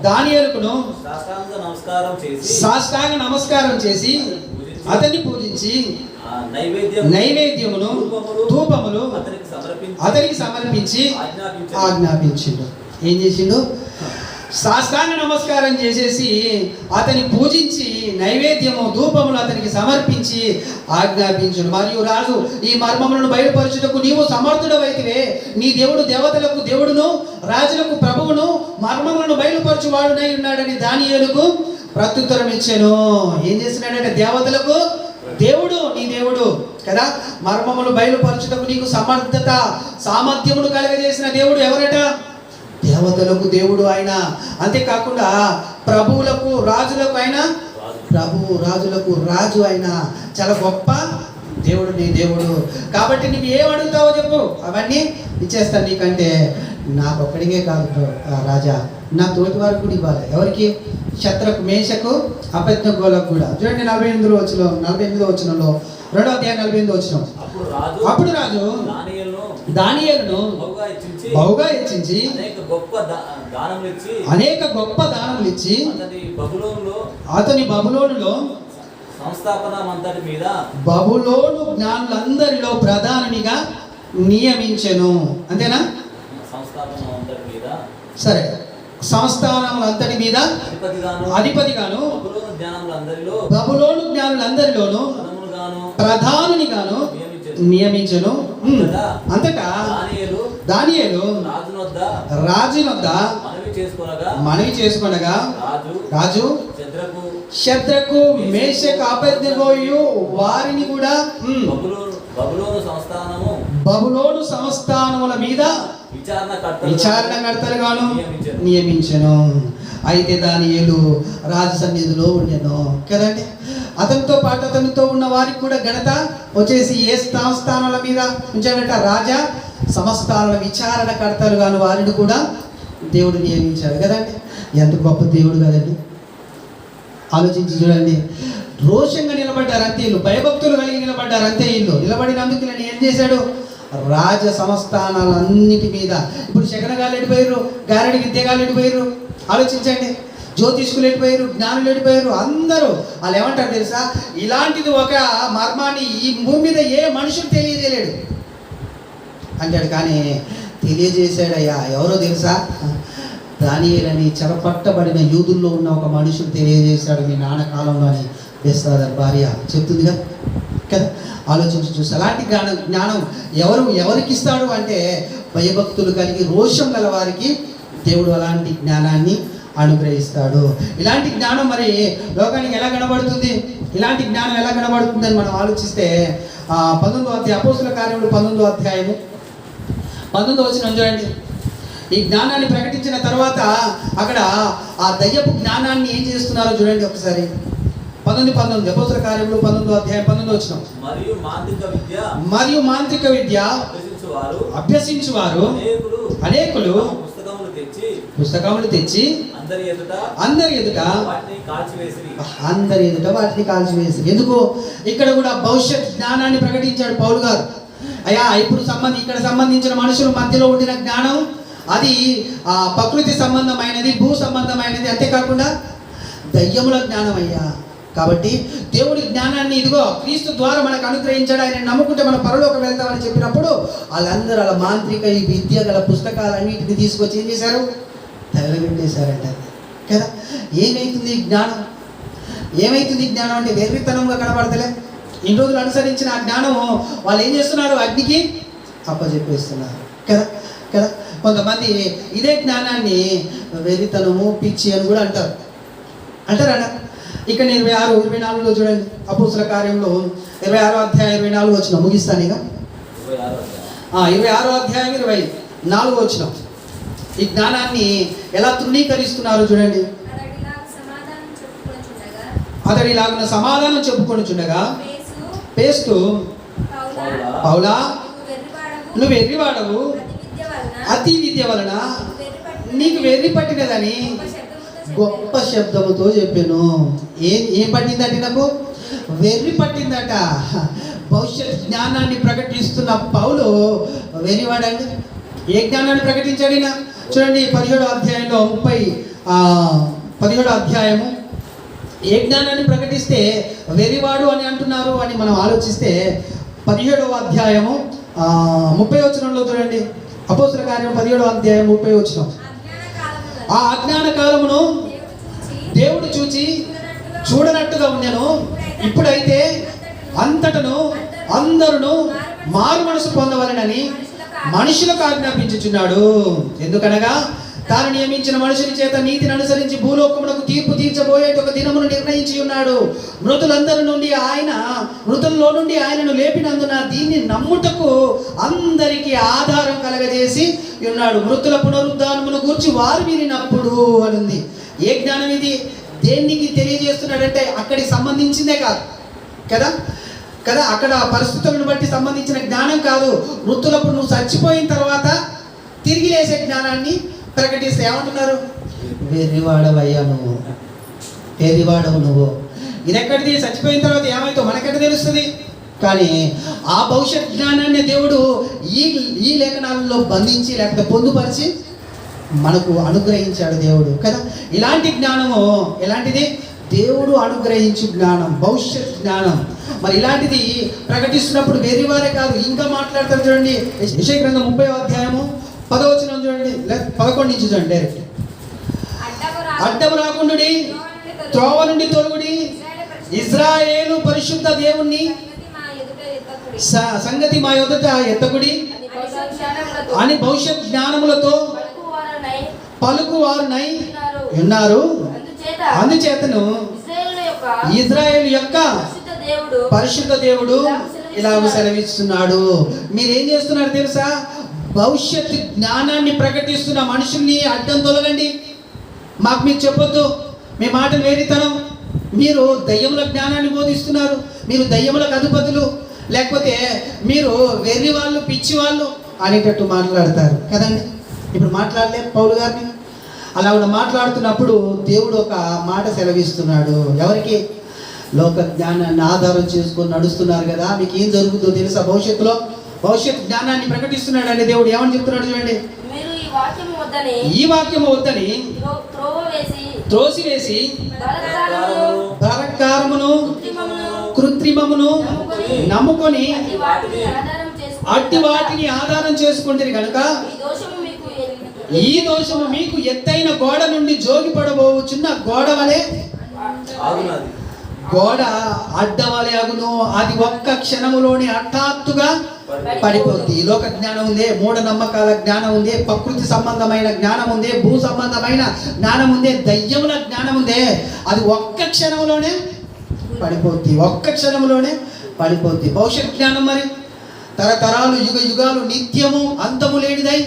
దానియేలుకును సాష్టాంగ నమస్కారం చేసి అతన్ని పూజించి నైవేద్యమును ధూపములు అతనికి సమర్పించి ఆజ్ఞాపించిండు. ఏం చేసిండు? సాష్టాంగ నమస్కారం చేసేసి అతని పూజించి నైవేద్యము ధూపములు అతనికి సమర్పించి ఆజ్ఞాపించును. మరియు రాజు, ఈ మర్మములను బయలుపరచుటకు నీవు సమర్థుడవైతివే. నీ దేవుడు దేవతలకు దేవుడును, రాజులకు ప్రభువును, మర్మములను బయలుపరచువాడునై ఉన్నాడని దానియేలుకు ప్రత్యుత్తరం ఇచ్చాను. ఏం చేసినాడంటే, దేవతలకు దేవుడు, నీ దేవుడు కదా, మర్మములు బయలుపరచుటకు నీకు సమర్థత సామర్థ్యమును కలగజేసిన దేవుడు ఎవరట? దేవతలకు దేవుడు ఆయన. అంతేకాకుండా ప్రభువులకు రాజులకు ఆయన ప్రభువు, రాజులకు రాజు ఆయన. చాలా గొప్ప దేవుడు నీ దేవుడు కాబట్టి నువ్వు ఏం అడుగుతావో చెప్పు, అవన్నీ ఇచ్చేస్తాను నీకంటే నాకు ఒక్కడికే కాదు రాజా, నా తోటి వారికి కూడా ఇవ్వాలి. ఎవరికి? శత్రుకు, మేషకు, అబేద్నెగోలకు కూడా. చూడండి 48వ వచనంలో 2వ అధ్యాయం 48వ వచనం. అప్పుడు రాజు దానియేలును బహుగా హెచ్చించి అనేక గొప్ప దానములు ఇచ్చి అతని బబులోనులో బబులోను జ్ఞానులందరిలో ప్రధానిగా నియమించెను. అంతేనా? సరే, సంస్థానములంతటి మీద అధిపతిగాను బబులోను జ్ఞానులందరిలోను ప్రధానునిగాను నియమించెను. అంతటా దానియేలు రాజునొద్ద మనవి చేసుకొనగా రాజు శద్రకు, మేషకు, అబేద్నెగోయు వారిని కూడా బబులోను సంస్థానముల మీద విచారణకర్తలుగాను నియమించెను. అయితే దానియేలు రాజు సన్నిధిలో ఉండెను కదండి. అతనితో పాటు అతనితో ఉన్న వారికి కూడా ఘనత వచ్చేసి ఏ సంస్థానాల మీద ఉంచాడట? రాజా సంస్థానాల విచారణకర్తలుగాను వారిని కూడా దేవుడు నియమించాడు కదండి. ఎంత గొప్ప దేవుడు కదండి. ఆలోచించి చూడండి. రోషంగా నిలబడ్డారు అంతే వీళ్ళు, భయభక్తులు కలిగి నిలబడ్డారు అంతే వీళ్ళు. నిలబడినందుకు నేను ఏం చేశాడు? రాజ సంస్థానాలన్నిటి మీద. ఇప్పుడు శకనగాళ్ళు ఎడిపోయారు, గారెడి విద్యగాళ్ళు ఎడిపోయారు. ఆలోచించండి. జ్యోతిష్కులు ఎడిపోయారు, జ్ఞానులు ఎడిపోయారు. అందరూ వాళ్ళు ఏమంటారు తెలుసా? ఇలాంటిది ఒక మర్మాన్ని ఈ భూమి మీద ఏ మనుషులు తెలియజేయలేడు అంటాడు. కానీ తెలియజేశాడయ్యా. ఎవరో తెలుసా? దానియేలని చెరపట్టబడిన యూదుల్లో ఉన్న ఒక మనుషులు తెలియజేశాడు మీ నాన్న కాలంలో అని బెత్షెబా భార్య చెప్తుంది కదా. ఆలోచించి చూసి అలాంటి జ్ఞానం ఎవరికి ఇస్తాడు అంటే భయభక్తులు కలిగి రోషం గల వారికి దేవుడు అలాంటి జ్ఞానాన్ని అనుగ్రహిస్తాడు. ఇలాంటి జ్ఞానం మరి లోకానికి ఎలా కనబడుతుంది? ఇలాంటి జ్ఞానం ఎలా కనబడుతుంది అని మనం ఆలోచిస్తే 19వ అధ్యాయం అపోస్తుల కార్యములు 19వ అధ్యాయము 19వ వచనం చూడండి. ఈ జ్ఞానాన్ని ప్రకటించిన తర్వాత అక్కడ ఆ దయ్యపు జ్ఞానాన్ని ఏం చేస్తున్నారో చూడండి ఒకసారి. 19 అపోస్తుల కార్యములు 19వ అధ్యాయం 19వ వచనం. మరియు మాంత్రిక విద్య అభ్యసించువారు అనేకులు పుస్తకములు తెచ్చి అందరి ఎదుట వాటిని కాల్చివేసి. ఎందుకు? ఇక్కడ కూడా భవిష్యత్ జ్ఞానాన్ని ప్రకటించాడు పౌలు గారు. అయ్యా, ఇప్పుడు ఇక్కడ సంబంధించిన మనుషుల మధ్యలో ఉండిన జ్ఞానం అది ప్రకృతి సంబంధమైనది, భూ సంబంధమైనది, అంతేకాకుండా దయ్యముల జ్ఞానం అయ్యా. కాబట్టి దేవుడి జ్ఞానాన్ని ఇదిగో క్రీస్తు ద్వారా మనకు అనుగ్రహించాడు. ఆయన నమ్ముకుంటే మనం పరలోకం వెళ్తామని చెప్పినప్పుడు వాళ్ళందరూ అలా మాంత్రిక ఈ విద్య గల పుస్తకాలన్నింటినీ తీసుకొచ్చి ఏం చేశారు? తగలబెట్టేశారంట కదా. ఏమైతుంది జ్ఞానం? ఏమైతుంది జ్ఞానం అంటే వెర్రితనంగా కనబడతలే. ఇన్ని రోజులు అనుసరించిన ఆ జ్ఞానం వాళ్ళు ఏం చేస్తున్నారు? అగ్నికి అప్పచెప్పేస్తున్నారు కదా కదా. కొంతమంది ఇదే జ్ఞానాన్ని వెర్రితనము, పిచ్చి అని కూడా అంటారు. ఇక్కడ 26, 24లో చూడండి. అపోస్తుల కార్యంలో 26వ అధ్యాయం 24 వచనం ముగిస్తాను ఇక. 26వ అధ్యాయం 24 వచనం. ఈ జ్ఞానాన్ని ఎలా తృణీకరిస్తున్నారు చూడండి. అతడు ఇలాగున సమాధానం చెప్పుకొనుచుండగా పేస్తు, పౌలా, నువ్వు వెర్రివాడవు, అతి విద్య వలన నీకు వెర్రి పట్టినదని గొప్ప శబ్దముతో చెప్పాను. ఏం పట్టిందట? నాకు వెర్రి పట్టిందట. భవిష్యత్ జ్ఞానాన్ని ప్రకటిస్తున్న పౌలు వెర్రివాడండి. ఏ జ్ఞానాన్ని ప్రకటించాడు ఈయన? చూడండి 17వ అధ్యాయంలో 17వ అధ్యాయము ఏ జ్ఞానాన్ని ప్రకటిస్తే వెర్రివాడు అని అంటున్నారు అని మనం ఆలోచిస్తే 17వ అధ్యాయము 30వ వచనంలో చూడండి. అపోస్తుల కార్యం 17వ అధ్యాయం 30వ వచనం. ఆ అజ్ఞాన కాలమును దేవుడు చూచి చూడనట్టుగా ఉండెను. ఇప్పుడైతే అంతటను అందరును మారు మనసు పొందవలెనని మనుషులకు ఆజ్ఞాపించుచున్నాడు. ఎందుకనగా తాను నియమించిన మనుషుని చేత నీతిని అనుసరించి భూలోకమునకు తీర్పు తీర్చబోయే ఒక దినమును నిర్ణయించి ఉన్నాడు. మృతుల నుండి ఆయనను లేపినందున దీన్ని నమ్ముటకు అందరికీ ఆధారం కలగజేసి ఉన్నాడు. మృతుల పునరుద్ధానమును గూర్చి వారు వినినప్పుడు అనుంది. ఏ జ్ఞానం ఇది? దేనికి తెలియజేస్తున్నాడంటే అక్కడికి సంబంధించిందే కాదు కదా. కదా, అక్కడ పరిస్థితులను బట్టి సంబంధించిన జ్ఞానం కాదు. వృత్తులప్పుడు నువ్వు చచ్చిపోయిన తర్వాత తిరిగి లేసే జ్ఞానాన్ని ప్రకటిస్తే ఏమంటున్నారు? వెర్రివాడవయ్యా నువ్వు, వెర్రివాడవు నువ్వు. ఇది ఎక్కడిది? చచ్చిపోయిన తర్వాత ఏమైతే మనకెక్కడ తెలుస్తుంది? కానీ ఆ భవిష్యత్ జ్ఞానాన్ని దేవుడు ఈ లేఖనాలలో బంధించి లేకపోతే పొందుపరిచి మనకు అనుగ్రహించాడు దేవుడు కదా. ఇలాంటి జ్ఞానము ఎలాంటిది? దేవుడు అనుగ్రహించు జ్ఞానం, భవిష్యత్ జ్ఞానం. మరి ఇలాంటిది ప్రకటిస్తున్నప్పుడు వేరేవారే కాదు, ఇంకా మాట్లాడతారు. చూడండి యెషయా గ్రంథం 30వ అధ్యాయము 10వ వచనం చూడండి, 11 నుంచి చూడండి డైరెక్ట్. అడ్డము రాకుండుడి, త్రోవ నుండి తొలగుడి, ఇజ్రాయేలు పరిశుద్ధ దేవుణ్ణి సంగతి మా యొద్ద ఎత్తకుడి అని భవిష్యత్ జ్ఞానములతో పలుకువారునై ఉన్నారు. అందుచేతను ఇజ్రాయేలు యొక్క పరిశుద్ధ దేవుడు ఇలాగ సెలవిస్తున్నాడు. మీరేం చేస్తున్నారు తెలుసా? భవిష్యత్ జ్ఞానాన్ని ప్రకటిస్తున్న మనుషుల్ని అడ్డం తొలగండి. మాకు మీరు చెప్పొద్దు, మీ మాటలు వేరితనం. మీరు దయ్యముల జ్ఞానాన్ని బోధిస్తున్నారు, మీరు దయ్యములకు అధిపతులు, లేకపోతే మీరు వెర్రి వాళ్ళు, పిచ్చి వాళ్ళు అనేటట్టు మాట్లాడతారు కదండి. ఇప్పుడు మాట్లాడలే పౌలు గారిని అలా మాట్లాడుతున్నప్పుడు దేవుడు ఒక మాట సెలవిస్తున్నాడు. ఎవరికి? లోక జ్ఞానాన్ని ఆధారం చేసుకొని నడుస్తున్నారు కదా, మీకు ఏం జరుగుతుందో తెలుసా? భవిష్యత్తులో భవిష్యత్ జ్ఞానాన్ని ప్రకటిస్తున్నాడు అండి దేవుడు. ఏమని చెప్తున్నాడు చూడండి, ఈ వాక్యము వద్దని త్రోసివేసి బలాత్కారమును కృత్రిమమును నమ్ముకొని అట్టి వాటిని ఆధారం చేసుకుంటుంది కనుక ఈ దోషము మీకు ఎత్తైన గోడ నుండి జోగిపడబోచున్న గోడ వలె, గోడ అడ్డవలే అగును. అది ఒక్క క్షణములోని హఠాత్తుగా పడిపోద్ది. లోక జ్ఞానం ఉందే, మూఢ నమ్మకాల జ్ఞానం ఉందే, ప్రకృతి సంబంధమైన జ్ఞానం ఉందే, భూ సంబంధమైన జ్ఞానం ఉందే, దయ్యముల జ్ఞానం ఉందే, అది ఒక్క క్షణంలోనే పడిపోద్ది, ఒక్క క్షణంలోనే పడిపోద్ది. భవిష్యత్ జ్ఞానం మరి తరతరాలు, యుగ యుగాలు, నిత్యము అంతము లేనిదై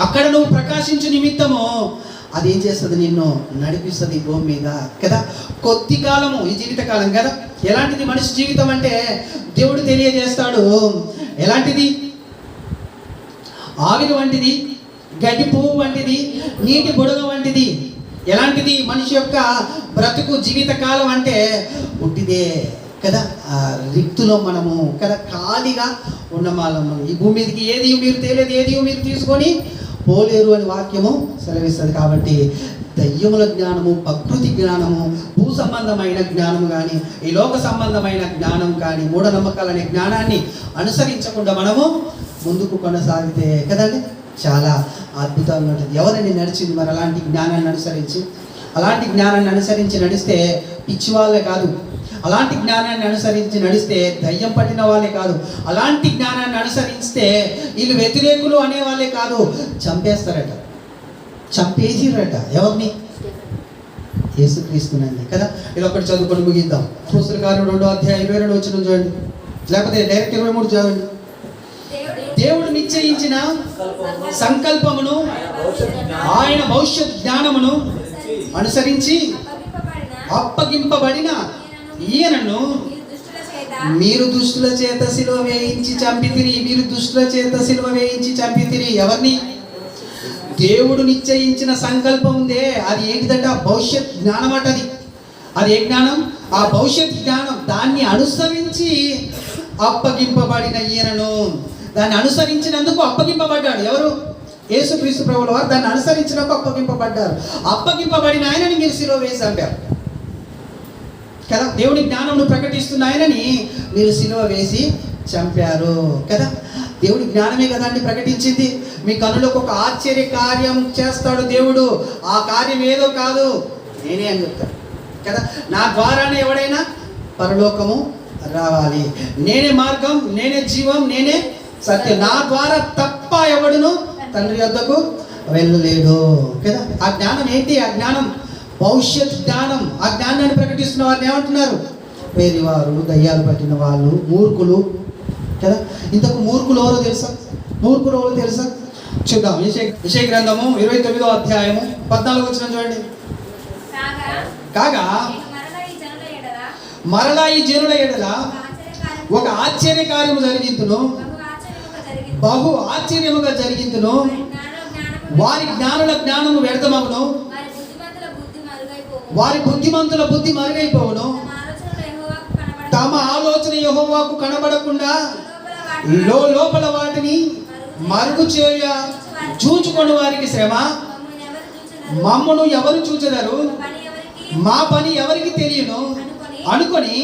అక్కడ నువ్వు ప్రకాశించు నిమిత్తము అది ఏం చేస్తుంది? నిన్ను నడిపిస్తుంది భూమి మీద కదా. కొద్ది కాలము ఈ జీవితకాలం కదా. ఎలాంటిది మనిషి జీవితం అంటే దేవుడు తెలియజేస్తాడు. ఎలాంటిది? ఆవిరి వంటిది, గడ్డి పువ్వు వంటిది, నీటి బుడగ వంటిది. ఎలాంటిది మనిషి యొక్క బ్రతుకు జీవితకాలం అంటే? ఉట్టిదే కదా, రిక్తులో మనము కదా, ఖాళీగా ఉన్న వాళ్ళము. ఈ భూమి మీదకి ఏది మీరు తేలేదు, ఏది మీరు తీసుకొని పోలేరు అని వాక్యము సెలవిస్తుంది. కాబట్టి దయ్యముల జ్ఞానము, ప్రకృతి జ్ఞానము, భూ సంబంధమైన జ్ఞానము కానీ, ఈ లోక సంబంధమైన జ్ఞానం కానీ, మూఢనమ్మకాలు అనే జ్ఞానాన్ని అనుసరించకుండా మనము ముందుకు కొనసాగితే కదండి చాలా అద్భుతంగా ఉంటుంది. ఎవరండి నడిచింది మరి అలాంటి జ్ఞానాన్ని అనుసరించి? అలాంటి జ్ఞానాన్ని అనుసరించి నడిస్తే పిచ్చి వాళ్ళే కాదు, అలాంటి జ్ఞానాన్ని అనుసరించి నడిస్తే దయ్యం పట్టిన వాళ్ళే కాదు, అలాంటి జ్ఞానాన్ని అనుసరిస్తే వీళ్ళు వ్యతిరేకులు అనే వాళ్ళే కాదు, చంపేస్తారట, చంపేసిరట. ఎవరిని? యేసుక్రీస్తునండి కదా. ఇది ఒకటి చదువుకొని ముగిద్దాం. అపోస్తలుల కార్యములు 2వ అధ్యాయం 22వ వచనం చూడండి, లేకపోతే డైరెక్ట్ 23 చదవండి. దేవుడు నిశ్చయించిన సంకల్పమును, ఆయన భవిష్యత్ జ్ఞానమును అనుసరించి అప్పగింపబడిన ఈయనను మీరు దుష్టుల చేత సిలువ వేయించి చంపితిరి. మీరు దుష్టుల చేత సిలువ వేయించి చంపితిరి. ఎవరిని? దేవుడు నిశ్చయించిన సంకల్పం ఉందే, అది ఏంటిదంటే ఆ భవిష్యత్ జ్ఞానం అంటది. అది ఏ జ్ఞానం? ఆ భవిష్యత్ జ్ఞానం. దాన్ని అనుసరించి అప్పగింపబడిన ఈయనను, దాన్ని అనుసరించినందుకు అప్పగింపబడ్డాడు. ఎవరు? యేసుక్రీస్తు ప్రభువుల వారు దాన్ని అనుసరించినందుకు అప్పగింపబడ్డారు. అప్పగింపబడిన ఆయనని మీరు సిలువ వేసి చంపారు కదా. దేవుడి జ్ఞానం ప్రకటిస్తున్న ఆయనని మీరు సిలువ వేసి చంపారు కదా. దేవుడి జ్ఞానమే కదండి ప్రకటించింది. మీ కనులకు ఒక ఆశ్చర్య కార్యం చేస్తాడు దేవుడు. ఆ కార్యం ఏదో కాదు, నేనే అని చెప్తాడు కదా. నా ద్వారానే ఎవడైనా పరలోకము రావాలి. నేనే మార్గం, నేనే జీవం, నేనే సత్యం. నా ద్వారా తప్ప ఎవడును తండ్రి వద్దకు వెళ్ళలేడు కదా. ఆ జ్ఞానం ఏంటి? ఆ జ్ఞానం భవిష్యత్ జ్ఞానం. ఆ జ్ఞానాన్ని ప్రకటిస్తున్న వారిని ఏమంటున్నారు? వేరేవారు, దయ్యాలు పట్టిన వాళ్ళు, మూర్ఖులు కదా. ఇంతకు మూర్ఖులు ఎవరో తెలుసా? మూర్ఖులు ఎవరో తెలుసా? చూద్దాం. యెషయా గ్రంథము 29వ అధ్యాయము 14వ వచనం చూడండి. కాగా మరలా ఈ జనుల ఎడల ఒక ఆశ్చర్య కార్యము జరిగింతును, బహు ఆశ్చర్యముగా జరిగింతును. వారి జ్ఞానుల జ్ఞానము వ్యర్థమగును, వారి బుద్ధిమంతుల బుద్ధి మరుగైపోవును. తమ ఆలోచన యెహోవాకు కనబడకుండా లోపల వాటిని మరుగు చేయ చూచుకొని వారికి శ్రమ. మమ్మను ఎవరు చూచెదరు, మా పని ఎవరికి తెలియను అనుకొని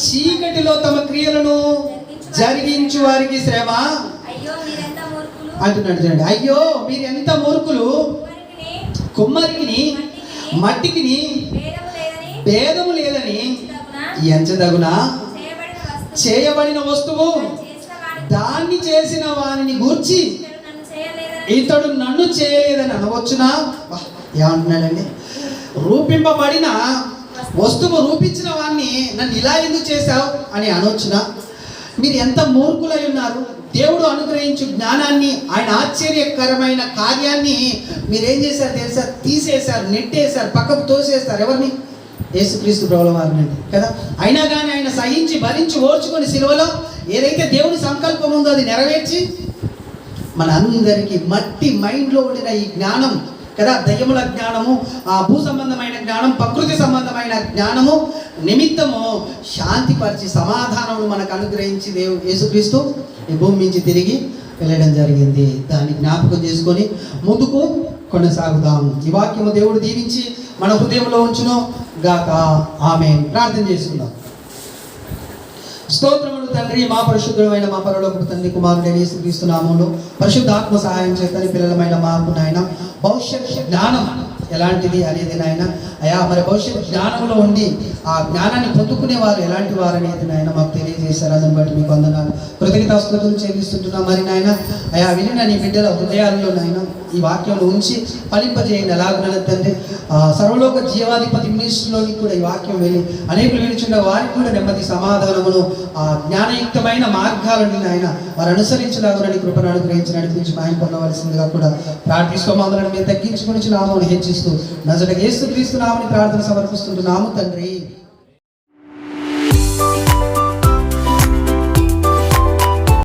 చీకటిలో తమ క్రియలను జరిగించు వారికి శ్రమ అంటున్నాడు. చూడండి, అయ్యో మీరు ఎంత మూర్ఖులు, కుమ్మరికిని మట్టికిని భేదము లేదని ఎంచదగునా? చేయబడిన వస్తువు దాన్ని చేసిన వారిని గూర్చి ఇతడు నన్ను చేయలేదని అనవచ్చునా? ఏమంటున్నాడండి? రూపింపబడిన వస్తువు రూపించిన వాడిని నన్ను ఇలా ఎందుకు చేశావు అని అనవచ్చునా? మీరు ఎంత మూర్ఖులై ఉన్నారు. దేవుడు అనుగ్రహించు జ్ఞానాన్ని, ఆయన ఆశ్చర్యకరమైన కార్యాన్ని మీరేం చేశారు తెలుసా? తీసేశారు, నెట్టేశారు, పక్కకు తోసేస్తారు. ఎవరిని? యేసుక్రీస్తు ప్రభుల వారిని కదా. అయినా కానీ ఆయన సహించి భరించి ఓర్చుకొని సిలువలో ఏదైతే దేవుని సంకల్పం ఉందో అది నెరవేర్చి మన అందరికీ మట్టి మైండ్లో ఉండిన ఈ జ్ఞానం కదా, దయ్యముల జ్ఞానము, ఆ భూ సంబంధమైన జ్ఞానం, ప్రకృతి సంబంధమైన జ్ఞానము నిమిత్తము శాంతిపరిచి సమాధానమును మనకు అనుగ్రహించి యేసుక్రీస్తు ఈ భూమి నుంచి తిరిగి వెళ్ళడం జరిగింది. దాన్ని జ్ఞాపకం చేసుకొని ముందుకు కొనసాగుదాం. ఈ వాక్యము దేవుడు దీవించి మన హృదయంలో ఉంచును గాక. ఆమేన్. ప్రార్థన చేసుకుందాం. స్తోత్రములు తండ్రి, మా పరిశుద్ధుడైన మా పరలోకపు తండ్రి, కుమారుడైన యేసుక్రీస్తు నామములో పరిశుద్ధాత్మ సహాయం చేతని పిల్లలమైన మాకు నాయన భవిష్యత్ జ్ఞానం ఎలాంటిది అనేది నాయన అయా, మరి భవిష్యత్ జ్ఞానంలో ఉండి ఆ జ్ఞానాన్ని పొందుకునే వారు ఎలాంటి వారు అనేది నాయన మాకు తెలియజేశారు. దాన్ని బట్టి మీకు వందనాలు, కృతజ్ఞతాస్తుతులు చెల్లిస్తుంటున్నాం. మరి నాయన అయా, వినిన నీ బిడ్డల హృదయాల్లో నాయన ఈ వాక్యంలో ఉంచి ఫలింపజేయండి. ఎలాగున తండ్రి సర్వలోక జీవాధిపతి మినిస్ట్రీలోకి కూడా ఈ వాక్యం వెళ్ళి అనేకులు వినిచున్న వారికి కూడా నెమ్మది సమాధానమును ఆ జ్ఞానయుక్తమైన మార్గాలను నాయన వారు అనుసరించలాగునని కృపను అనుగ్రహించి నడిపించి మాయం పొందవలసిందిగా కూడా ప్రార్థిస్తున్నామని మేము తగ్గించుకొని నామని హెచ్చిస్తూ నజరుడైన యేసుక్రీస్తు నామమున ప్రార్థన సమర్పిస్తుంటున్నాము తండ్రి.